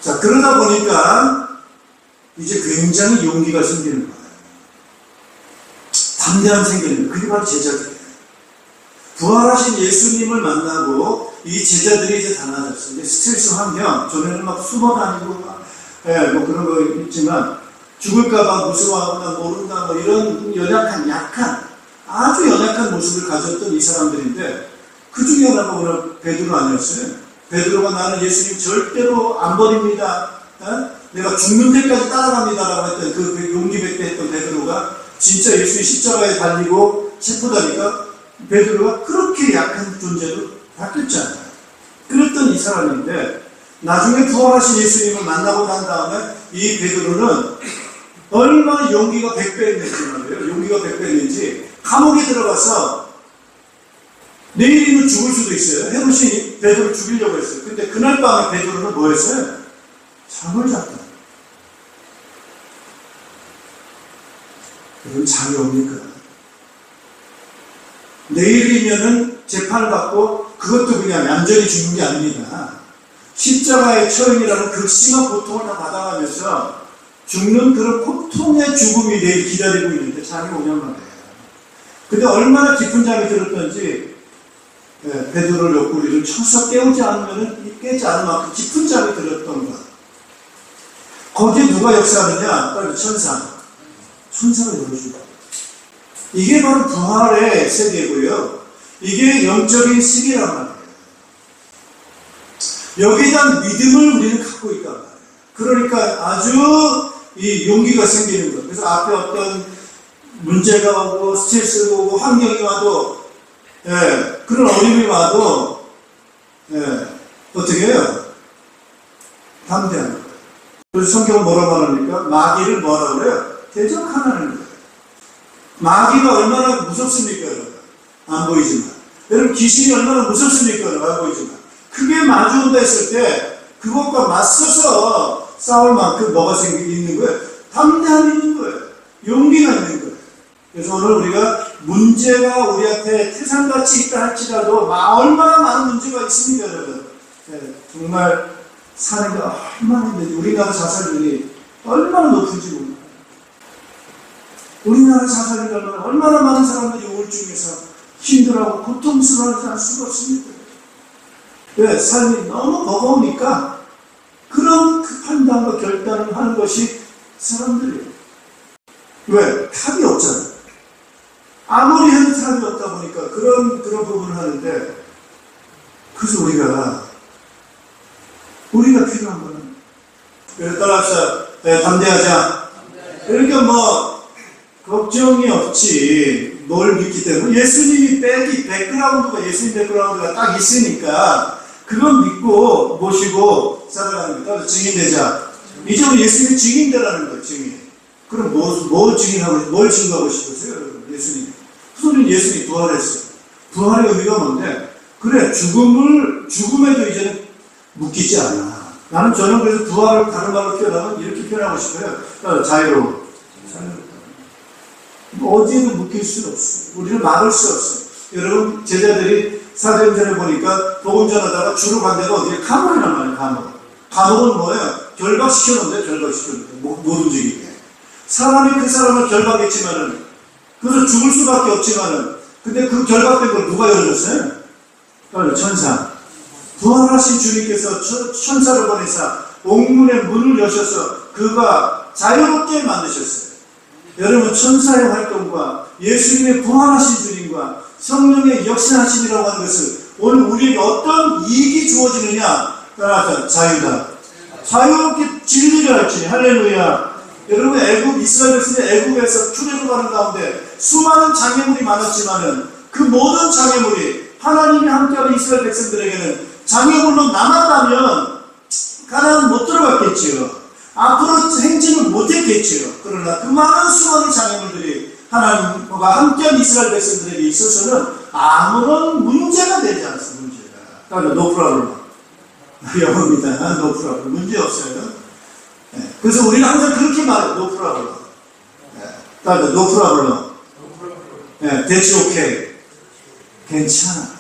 자, 그러다 보니까 이제 굉장히 용기가 생기는 거예요. 담대함 생기는 거예요. 그게 바로 제자들이에요. 부활하신 예수님을 만나고 이 제자들이 이제 달라졌어요. 이제 스트레스 환경, 전에는 막 숨어 다니고 뭐 그런 거 있지만 죽을까봐 무서워하거나 모른다 뭐 이런 약한 아주 연약한 모습을 가졌던 이 사람들인데 그 중에 하나가 오늘 베드로 아니었어요? 베드로가 나는 예수님 절대로 안 버립니다. 내가 죽는 데까지 따라갑니다라고 했던 그 용기백배 했던 베드로가 진짜 예수님 십자가에 달리고 체포다니까 베드로가 그렇게 약한 존재로 바뀌었잖아요. 그랬던 이 사람인데 나중에 부활하신 예수님을 만나고 난 다음에 이 베드로는 얼마나 용기가 100배였는지 말이에요. 용기가 100배였는지 감옥에 들어가서 내일이면 죽을 수도 있어요. 헤롯이 베드로를 죽이려고 했어요. 근데 그날 밤에 베드로는 뭐 했어요? 잠을 잤다. 여러분 잠이 옵니까? 내일이면은 재판을 받고 그것도 그냥 얌전히 죽는 게 아닙니다. 십자가의 처형이라는 극심한 고통을 다 받아가면서 죽는 그런 고통의 죽음이 내일 기다리고 있는데 잠이 오냔 말이에요. 근데 얼마나 깊은 잠이 들었던지 베드로를 옆구리를 쳐서 깨지 않을 만큼 깊은 잠이 들었던 것. 거기에 누가 역사하느냐? 바로 천사가 열어주고. 이게 바로 부활의 세계고요. 이게 영적인 세계란 말이에요. 여기에 대한 믿음을 우리는 갖고 있단 말이에요. 그러니까 아주 이 용기가 생기는 거예요. 그래서 앞에 어떤 문제가 오고 스트레스가 오고 환경이 와도 그런 어려움이 와도 어떻게 해요? 담대한 거예요. 그래서 성경은 뭐라고 말합니까? 마귀를 뭐라고 그래요? 대적하라는 거예요. 마귀가 얼마나 무섭습니까, 여러분? 안 보이지만. 여러분, 귀신이 얼마나 무섭습니까, 여러분? 안 보이지만. 그게 마주온다 했을 때, 그것과 맞서서 싸울 만큼 뭐가 있는 거예요? 담대함이 있는 거예요. 용기가 있는 거예요. 그래서 오늘 우리가 문제가 우리 앞에 태산같이 있다 할지라도, 얼마나 많은 문제가 있습니까, 여러분? 정말 사는 게 얼마나 힘든지, 우리나라 자살률이 얼마나 높은지 모릅니다. 우리나라 자살이 얼마나 많은 사람들이 우울증에서 힘들어하고 고통스러워하지 않을 수가 없습니다. 왜? 삶이 너무 버거우니까 그런 그 판단과 결단을 하는 것이 사람들이에요. 왜? 답이 없잖아요. 아무리 해도 답이 없다 보니까 그런 부분을 하는데 그래서 우리가 필요한 거는 그래서 따라합시다. 담대하자. 그러니까 걱정이 없지. 뭘 믿기 때문에. 예수님이 예수님 백그라운드가 딱 있으니까, 그건 믿고, 모시고, 살아가는 거예요. 증인되자. 이제 우리 예수님이 증인되라는 거예요, 증인. 그럼 뭘 증거하고 싶으세요, 여러분? 예수님. 무슨 예수님이 부활했어요. 부활의 의미가 뭔데? 그래, 죽음에도 이제는 묶이지 않아. 저는 그래서 부활을 다른 말로 표현하면 이렇게 표현하고 싶어요. 자유로워. 어디에도 묶일 수 없어요. 우리를 막을 수 없어요. 여러분, 제자들이 사도행전에 보니까 복음 전하다가 주로 간 데가 어디에? 감옥이란 말이에요, 감옥. 감옥은 뭐예요? 결박시켰는데, 못 움직이게. 사람이 그 사람을 결박했지만은, 그래서 죽을 수밖에 없지만은, 근데 그 결박된 걸 누가 열어줬어요? 천사. 부활하신 주님께서 천사를 보내사 옥문의 문을 여셔서 그가 자유롭게 만드셨어요. 여러분, 천사의 활동과 예수님의 부활하신 주님과 성령의 역사하심이라고 하는 것은 오늘 우리에게 어떤 이익이 주어지느냐? 따라서 자유다. 자유롭게 진리를 할지. 할렐루야. 여러분, 이스라엘 백성이 애굽에서 출애굽하는 가운데 수많은 장애물이 많았지만은 그 모든 장애물이 하나님이 함께하는 이스라엘 백성들에게는 장애물로 남았다면 가나안 못 들어갔겠지요. 앞으로 행진을 못했겠지요. 그러나 그 많은 수많은 장애물들이 하나님과 함께한 이스라엘 백성들에게 있어서는 아무런 문제가 되지 않습니다. 문제가. 그러니까 노프라블럼. 영어입니다. 노프라블럼. 문제 없어요. 네. 그래서 우리는 항상 그렇게 말해요. 노프라블럼. 그러니까 노프라블럼. 네. 대치 오케이. 괜찮아.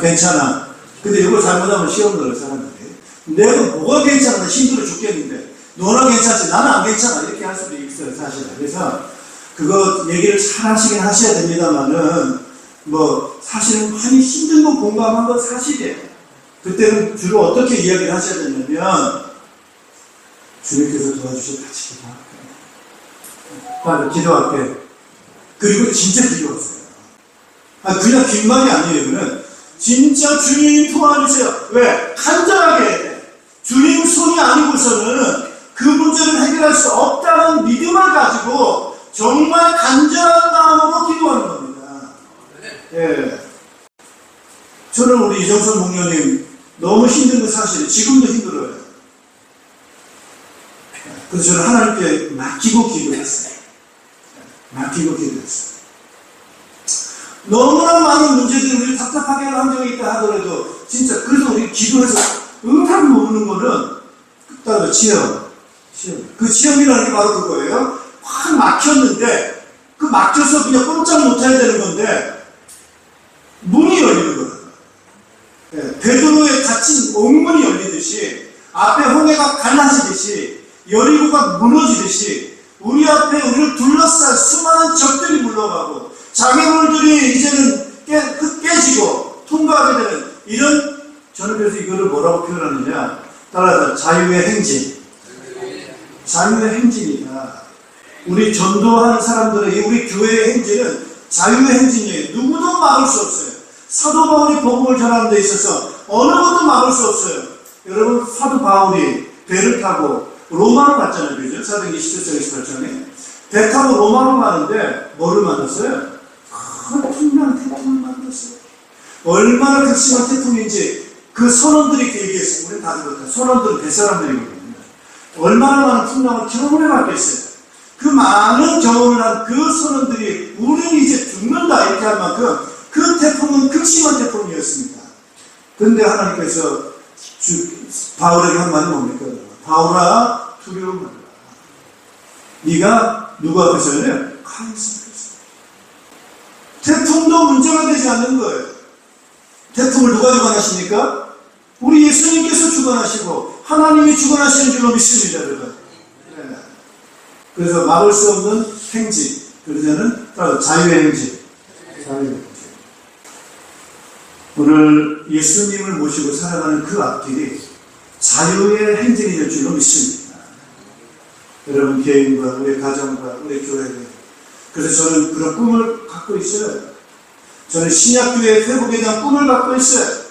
괜찮아. 근데 이걸 잘못하면 시험 걸어요, 사람들이. 내가 뭐가 괜찮아? 힘들어 죽겠는데. 너나 괜찮지, 나는 안 괜찮아. 이렇게 할 수도 있어요, 사실은. 그래서, 그거 얘기를 잘 하시긴 하셔야 됩니다만은, 사실은 많이 힘든 거 공감한 건 사실이에요. 그때는 주로 어떻게 이야기를 하셔야 되냐면, 주님께서 도와주셔서 같이 기도할게요. 기도할게. 그리고 진짜 기도하세요. 그냥 긴 말이 아니에요. 이거는 진짜 주님 도와주세요. 왜? 간절하게 해야 돼. 주님 손이 아니고서는 그 문제를 해결할 수 없다는 믿음을 가지고 정말 간절한 마음으로 기도하는 겁니다. 예. 저는 우리 이정선 목녀님 너무 힘든 거 사실이에요. 지금도 힘들어요. 그래서 저는 하나님께 맡기고 기도했어요. 맡기고 기도했어요. 너무나 많은 문제들이 우리 답답하게 하는 환경이 있다 하더라도 진짜 그래서 우리 기도해서 응답 모르는 거는 따로 시험. 그 시험이라는 게 바로 그거예요. 확 막혔는데 그 막혀서 그냥 꼼짝 못해야 되는 건데 문이 열리는 거예요. 네, 베드로에 닫힌 옥문이 열리듯이 앞에 홍해가 갈라지듯이 여리고가 무너지듯이 우리 앞에 우리를 둘러싼 수많은 적들이 물러가고 장애물들이 이제는 깨지고 통과하게 되는 이런, 저는 그래서 이거를 뭐라고 표현하느냐, 따라서 자유의 행진. 자유의 행진이다. 우리 전도하는 사람들의 우리 교회의 행진은 자유의 행진이에요. 누구도 막을 수 없어요. 사도 바울이 복음을 전하는 데 있어서 어느 것도 막을 수 없어요. 여러분, 사도 바울이 배를 타고 로마로 갔잖아요. 그죠? 사도행전 17장 28장에. 배 타고 로마로 가는데 뭐를 만났어요? 큰 풍랑 태풍을 만났어요. 얼마나 극심한 태풍인지 그 선원들이 그 얘기했어요. 우리는 다 들었다. 선원들은 뱃사람들이거든요. 얼마나 많은 풍랑을 경험해 봤겠어요. 그 많은 경험을 한 그 선원들이 우리는 이제 죽는다 이렇게 할 만큼 그 태풍은 극심한 태풍이었습니다. 그런데 하나님께서 바울에게 한 말이 뭡니까? 바울아, 두려움 말라. 네가 누구 앞에서 해요? 하나님 앞에서. 태풍도 문제가 되지 않는 거예요. 태풍을 누가 주관하십니까? 우리 예수님께서 주관하시고 하나님이 주관하시는 줄로 믿습니다, 여러분. 네. 그래서 막을 수 없는 행진, 그러자는 따로 자유의 행진. 자유의 행진. 오늘 예수님을 모시고 살아가는 그 앞길이 자유의 행진이 될 줄로 믿습니다. 여러분 개인과 우리 가정과 우리 교회가. 그래서 저는 그런 꿈을 갖고 있어요. 저는 신약교회의 회복에 대한 꿈을 갖고 있어요.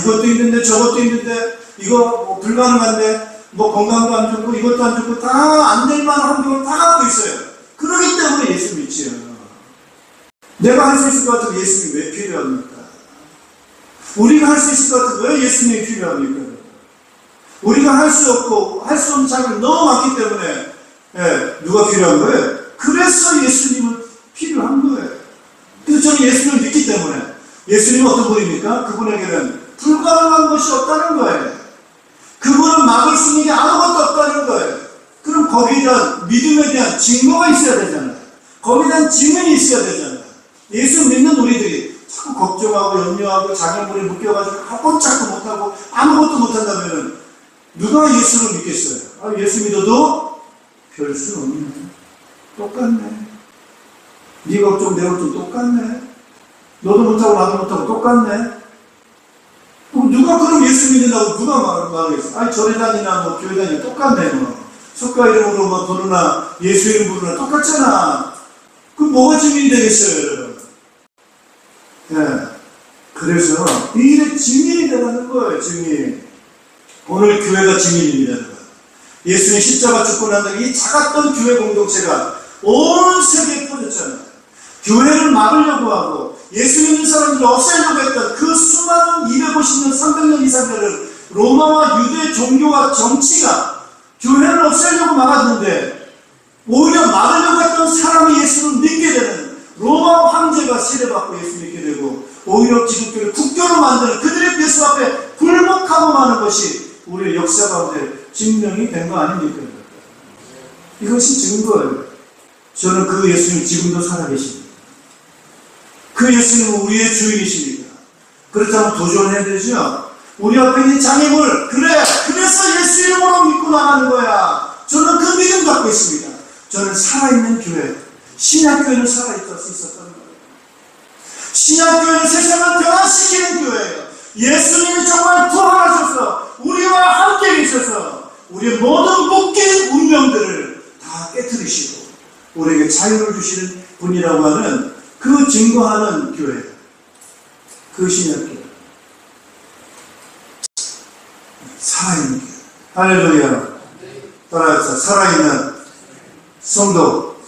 이것도 있는데 저것도 있는데 이거 불가능한데 건강도 안 좋고 이것도 안 좋고 다 안 될 만한 환경을 다 갖고 있어요. 그러기 때문에 예수 믿지요. 내가 할 수 있을 것 같으면 예수님이 왜 필요합니까? 우리가 할 수 있을 것 같으면 왜 예수님이 필요합니까? 우리가 할 수 없고 할 수 없는 장면이 너무 많기 때문에 누가 필요한 거예요? 그래서 예수님은 필요한 거예요. 그래서 저는 예수님을 믿기 때문에 예수님은 어떤 분입니까? 그분에게는 불가능한 것이 없다는 거예요. 그분은 막을 수 있는 게 아무것도 없다는 거예요. 그럼 거기에 대한 믿음에 대한 증거가 있어야 되잖아요. 거기에 대한 증언이 있어야 되잖아요. 예수 믿는 우리들이 자꾸 걱정하고 염려하고 장애물에 묶여가지고 꼼짝도 못하고 아무것도 못한다면 누가 예수를 믿겠어요? 예수 믿어도 별 수 없네. 똑같네. 네 걱정 내 걱정 똑같네. 너도 못하고 나도 못하고 똑같네. 누가 그럼 예수 믿는다고 누가 말하겠어? 절에 다니나 교회 다니나 똑같네. 석가 이름으로 부르나 예수 이름 부르나 똑같잖아. 그럼 뭐가 증인이 되겠어요, 여러분? 그래서 이 일에 증인이 되는 거예요. 증인. 오늘 교회가 증인입니다, 여러분. 예수님 십자가 죽고 난 다음에 이 작았던 교회 공동체가 온 세계에 퍼졌잖아요. 교회를 막으려고 하고 예수 믿는 사람들을 없애려고 했던 그 수많은 250년, 300년 이상들은 로마와 유대 종교와 정치가 교회를 없애려고 막았는데 오히려 막으려고 했던 사람이 예수를 믿게 되는 로마 황제가 세례받고 예수 믿게 되고 오히려 기독교를 국교로 만드는 그들의 예수 앞에 굴복하고 마는 것이 우리의 역사 가운데 증명이 된 거 아닙니까? 이것이 증거예요. 저는 그 예수님 지금도 살아계십니다. 그 예수님은 우리의 주인이십니다. 그렇다면 도전해야 되죠. 우리 앞에 있는 장애물, 그래서 예수 이름으로 믿고 나가는 거야. 저는 그 믿음 갖고 있습니다. 저는 살아있는 교회, 신약교회는 살아있을 수 있었던 거예요. 신약교회는 세상을 변화시키는 교회예요. 예수님이 정말 부활하셔서 우리와 함께 계셔서 우리의 모든 묶인 운명들을 다 깨트리시고 우리에게 자유를 주시는 분이라고 하는 그 증거하는 교회, 그 신약교회, 살아있는 교회. 할렐루야. 따라서 살아있는 성도.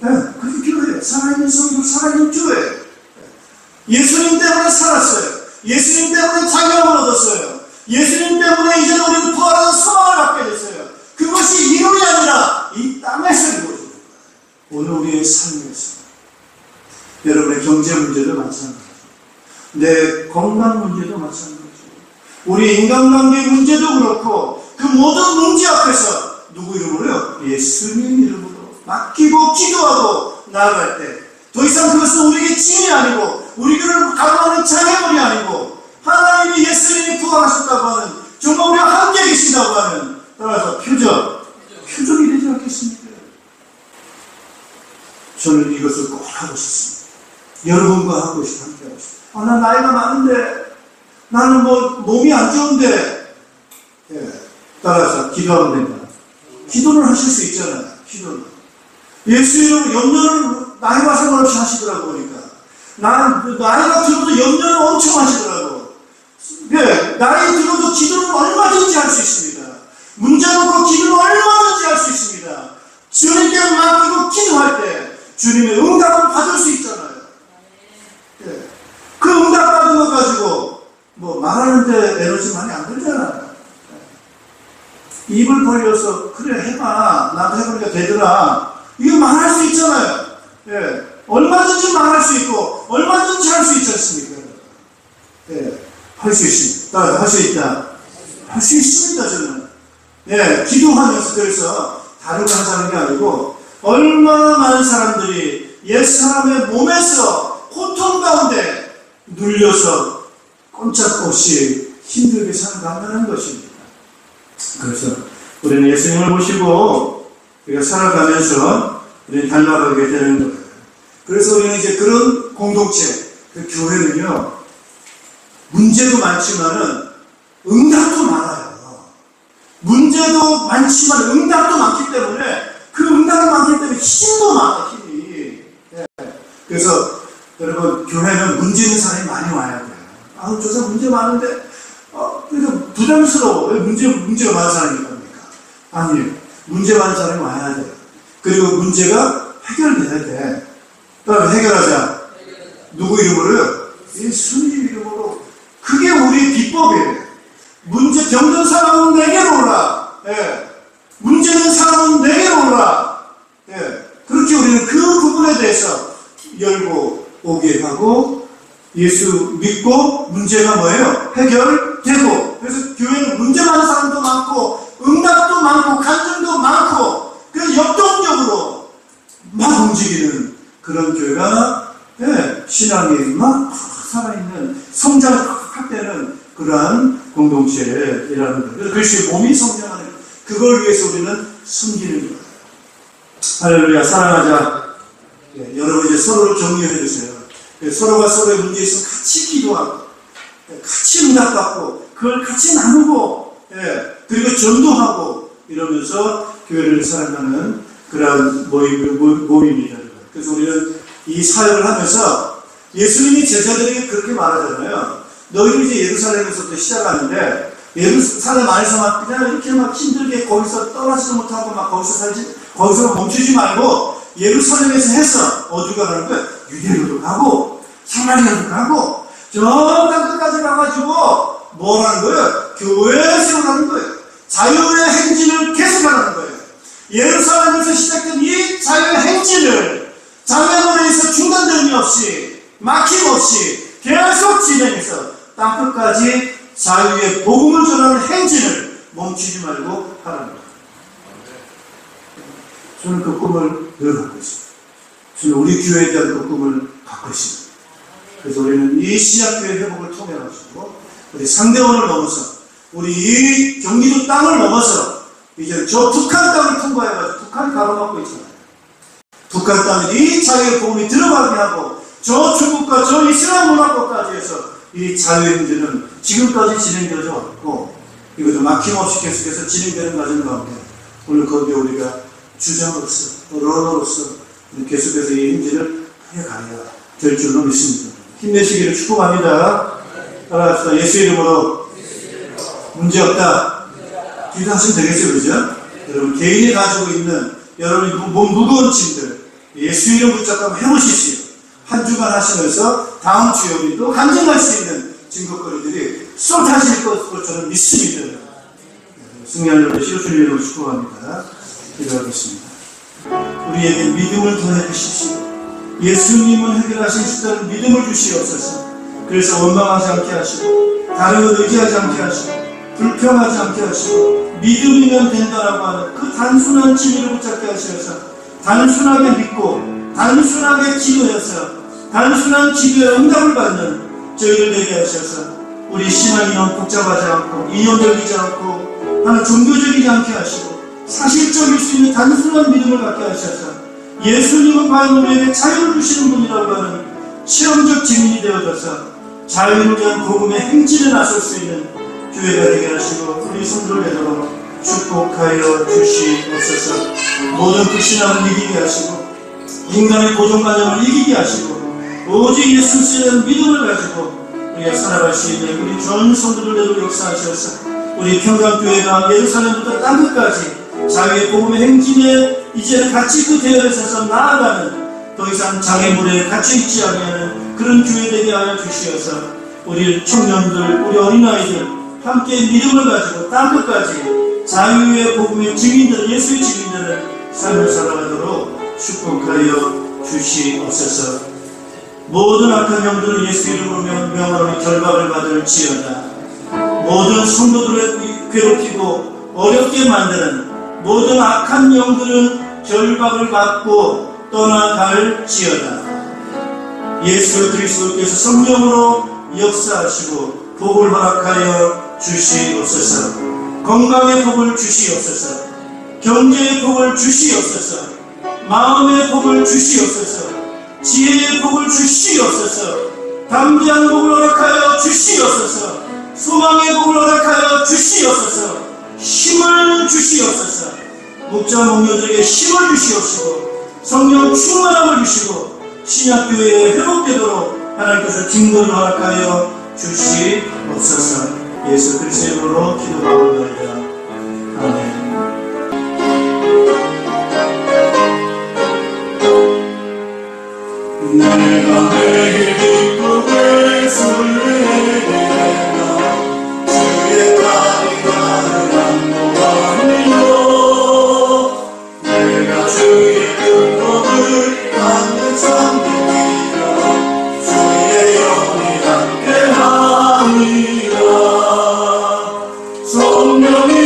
네, 그게 교회예요. 살아있는 성도, 살아있는 교회. 예수님 때문에 살았어요. 예수님 때문에 자격을 얻었어요. 예수님 때문에 이제 우리는 부활하는 소망을 갖게 됐어요. 그것이 이론이 아니라 이 땅에서 이루어지는 거예요. 오늘 우리의 삶에서. 여러분의 경제 문제도 마찬가지고, 내 건강 문제도 마찬가지고, 우리 인간관계 문제도 그렇고, 그 모든 문제 앞에서 누구 이름으로요? 예수님 이름으로 맡기고 기도하고 나아갈 때 더 이상 그것은 우리에게 짐이 아니고 우리를 가로하는 장애물이 아니고 하나님이 예수님이 부활하셨다고 하는 정말 우리와 함께 계신다고 하는 따라서 표적이 되지 않겠습니까? 저는 이것을 꼭 하고 싶습니다. 여러분과 하고 싶어 함께 하고 싶어요. 난 나이가 많은데 나는 몸이 안 좋은데 따라서 기도하면 됩니다. 기도를 하실 수 있잖아요. 기도는 예수 이름으로 염려를 나이와 상관없이 하시더라고 보니까 나이가 들어도 염려를 엄청 하시더라고. 나이 들어도 기도는 얼마든지 할 수 있습니다. 문제 놓고 기도는 얼마든지 할 수 있습니다. 주님께 맡기고 기도할 때 주님의 응답을 받을 수 있잖아요. 그 응답 받은 거 가지고 말하는데 에너지 많이 안 들잖아요. 입을 벌려서 그래 해봐, 나도 해보니까 되더라, 이거 말할 수 있잖아요. 얼마든지 말할 수 있고 얼마든지 할 수 있지 않습니까? 할 수 있습니다. 할 수 있다. 할 수 있습니다. 저는 기도하면서 그래서 다른 거 하자는 게 아니고 얼마나 많은 사람들이 옛사람의 몸에서 고통 가운데 눌려서 꼼짝없이 힘들게 살아간다는 것입니다. 그래서 우리는 예수님을 모시고 우리가 살아가면서 우리는 닮아가게 되는 거예요. 그래서 우리는 이제 그런 공동체, 그 교회는요, 문제도 많지만은 응답도 많아요. 문제도 많지만 응답도 많기 때문에 그 응답이 많기 때문에 힘도 많아, 힘이. 그래서 여러분, 교회는 문제 있는 사람이 많이 와야 돼요. 저 사람 문제 많은데 그래서 부담스러워. 왜 문제가 많은 사람이 겁니까? 아니에요. 문제 많은 사람이 와야 돼요. 그리고 문제가 해결돼야 돼. 그럼 해결하자. 누구 이름으로요? 예수님 이름으로. 그게 우리의 비법이에요. 병든 사람은 내게로 오라. 문제 있는 사람은 내게로 오라. 그렇게 우리는 그 부분에 대해서 열고 오게 하고 예수 믿고 문제가 뭐예요? 해결되고. 그래서 교회는 문제 많은 사람도 많고 응답도 많고 간증도 많고 그래서 역동적으로 막 움직이는 그런 교회가 신앙이 막 살아있는 성장을 할 때는 그러한 공동체라는 거예요. 그래서 그리스도의 몸이 성장하는 그걸 위해서 우리는 숨기는 거예요. 할렐루야. 사랑하자. 여러분 이제 서로를 정리해 주세요. 서로가 서로의 문제 있으면 같이 기도하고 같이 응답받고 그걸 같이 나누고 그리고 전도하고 이러면서 교회를 살아가는 그런 모임입니다. 그래서 우리는 이 사역을 하면서 예수님이 제자들에게 그렇게 말하잖아요. 너희는 이제 예루살렘에서부터 시작하는데 예루살렘 안에서만 그냥 이렇게 막 힘들게 거기서 떠나지도 못하고 막 거기서 멈추지 말고 예루살렘에서 해서 어디가 가는 거예요? 유대로도 가고 사마리아도 가고 저 땅끝까지 가가지고 뭘 하는 거예요? 교회 세워가는 거예요. 자유의 행진을 계속하는 거예요. 예루살렘에서 시작된 이 자유의 행진을 장애물에서 중단됨이 없이 막힘없이 계속 진행해서 땅끝까지 자유의 복음을 전하는 행진을 멈추지 말고 하라는 거예요. 저는 그 꿈을 늘 갖고 있습니다. 저는 우리 교회에 대한 그 꿈을 갖고 있습니다. 그래서 우리는 이 신약교회 회복을 통해 가지고 우리 상대원을 넘어서 우리 이 경기도 땅을 넘어서 이제 저 북한 땅을 통과해가지고 북한이 가로막고 있잖아요. 북한 땅에 이 자유의 복음이 들어가게 하고 저 중국과 저 이슬람 문화권까지 해서 이 자유의 문제는 지금까지 진행되어져 왔고 이것도 막힘없이 계속해서 진행되는 과정 가운데 오늘 거기에 우리가 주장으로서 언어로서 계속해서 이 행진을 해가야 될 줄로 믿습니다. 힘내시기를 축복합니다. 따라합시다. 예수 이름으로 문제없다. 기도하시면 되겠죠, 그죠? 여러분 개인이 가지고 있는 여러분이 몸 무거운 짐들 예수 이름 붙잡고 한번 해보십시오. 한 주간 하시면서 다음 주에 우리 또 간증할 수 있는 증거거리들이 쏟아질 것으로 저는 믿습니다. 승리하려고 시오주님 이름으로 축복합니다. 기도하겠습니다. 우리에게 믿음을 더해 주십시오. 예수님은 해결하신 수단은 믿음을 주시옵소서. 그래서 원망하지 않게 하시고 다른 것 의지하지 않게 하시고 불평하지 않게 하시고 믿음이면 된다라고 하는 그 단순한 진리를 붙잡게 하셔서 단순하게 믿고 단순하게 기도해서 단순한 기도의 응답을 받는 저희를 되게 하셔서 우리 신앙이 너무 복잡하지 않고 이념적이지 않고 하나 종교적이지 않게 하시고 사실적일 수 있는 단순한 믿음을 갖게 하셔서 예수님은 과연 우리에게 자유를 주시는 분이라고 하는 실험적 증인이 되어져서 자유를 위한 복음의 행진에 나설 수 있는 교회가 되게 하시고 우리 성도를 되도록 축복하여 주시옵소서. 모든 불신앙을 이기게 하시고 인간의 고정관념을 이기게 하시고 오직 예수에 대한 믿음을 가지고 우리가 살아갈 수 있는 우리 전 성도들 되도록 역사하셔서 우리 평강교회가 예루살렘부터 땅끝까지 자유의 복음의 행진에 이제는 같이 그 대열에 서서 나아가는 더 이상 장애물에 갇혀있지 아니하는 그런 교회 되게 하여 주시어서 우리 청년들, 우리 어린아이들 함께 믿음을 가지고 땅끝까지 자유의 복음의 증인들, 예수의 증인들을 삶을 살아가도록 축복하여 주시옵소서. 모든 악한 영들을 예수 이름으로 명하노니 결박을 받을지어다. 모든 성도들을 괴롭히고 어렵게 만드는 모든 악한 영들은 결박을 받고 떠나갈지어다. 예수 그리스도께서 성령으로 역사하시고 복을 허락하여 주시옵소서. 건강의 복을 주시옵소서. 경제의 복을 주시옵소서. 마음의 복을 주시옵소서. 지혜의 복을 주시옵소서. 담대한 복을 허락하여 주시옵소서. 소망의 복을 허락하여 주시옵소서. 힘을 주시옵소서. 목자 목녀들에게 힘을 주시옵시고 성령 충만함을 주시고 신약교회에 회복되도록 하나님께서 증거를 허락하여 주시옵소서. 예수 그리스도의 이름으로 기도하옵나이다. 아멘. 내가 매일 기쁘게 순례하리라. 주의 날이 나를 안도하니라. 내가 주의 근거를 받는 삶이니라. 주의 영이 함께하니라. 성령이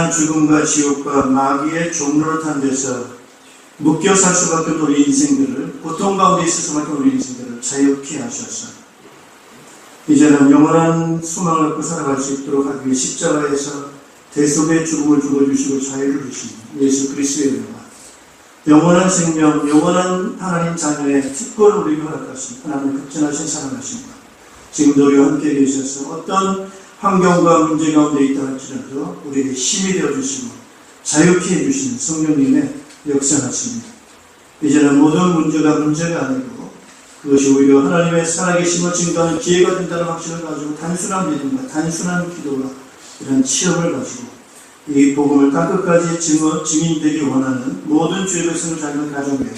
영원한 죽음과 지옥과 마귀의 종로를 탄 데서 묶여 살 수밖에 없는 우리 인생들을, 고통 가운데 있을 수밖에 없는 우리 인생들을 자유케 하셔서 이제는 영원한 소망을 갖고 살아갈 수 있도록 하기 위해 십자가에서 대속의 죽음을 죽어주시고 자유를 주신 예수 그리스도의 은혜와 영원한 생명, 영원한 하나님 자녀의 특권을 우리에게 허락하신 하나님의 극진하신 사랑하심과 지금도 우리와 함께 계셔서 어떤 환경과 문제 가운데 있다 할지라도 우리에게 힘이 되어주시고 자유케 해주시는 성령님의 역사하십니다. 이제는 모든 문제가 아니고 그것이 오히려 하나님의 살아계심을 증거하는 기회가 된다는 확신을 가지고 단순한 믿음과 단순한 기도와 이런 체험을 가지고 이 복음을 땅끝까지 증인되기 원하는 모든 주의 백성을 자기는 가정교회와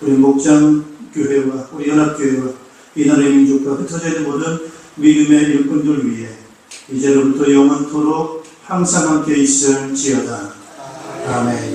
우리 목장교회와 우리 연합교회와 이 나라의 민족과 흩어져 있는 모든 믿음의 일꾼들 위해 이제로부터 영원토록 항상 함께 있을지어다. 아멘.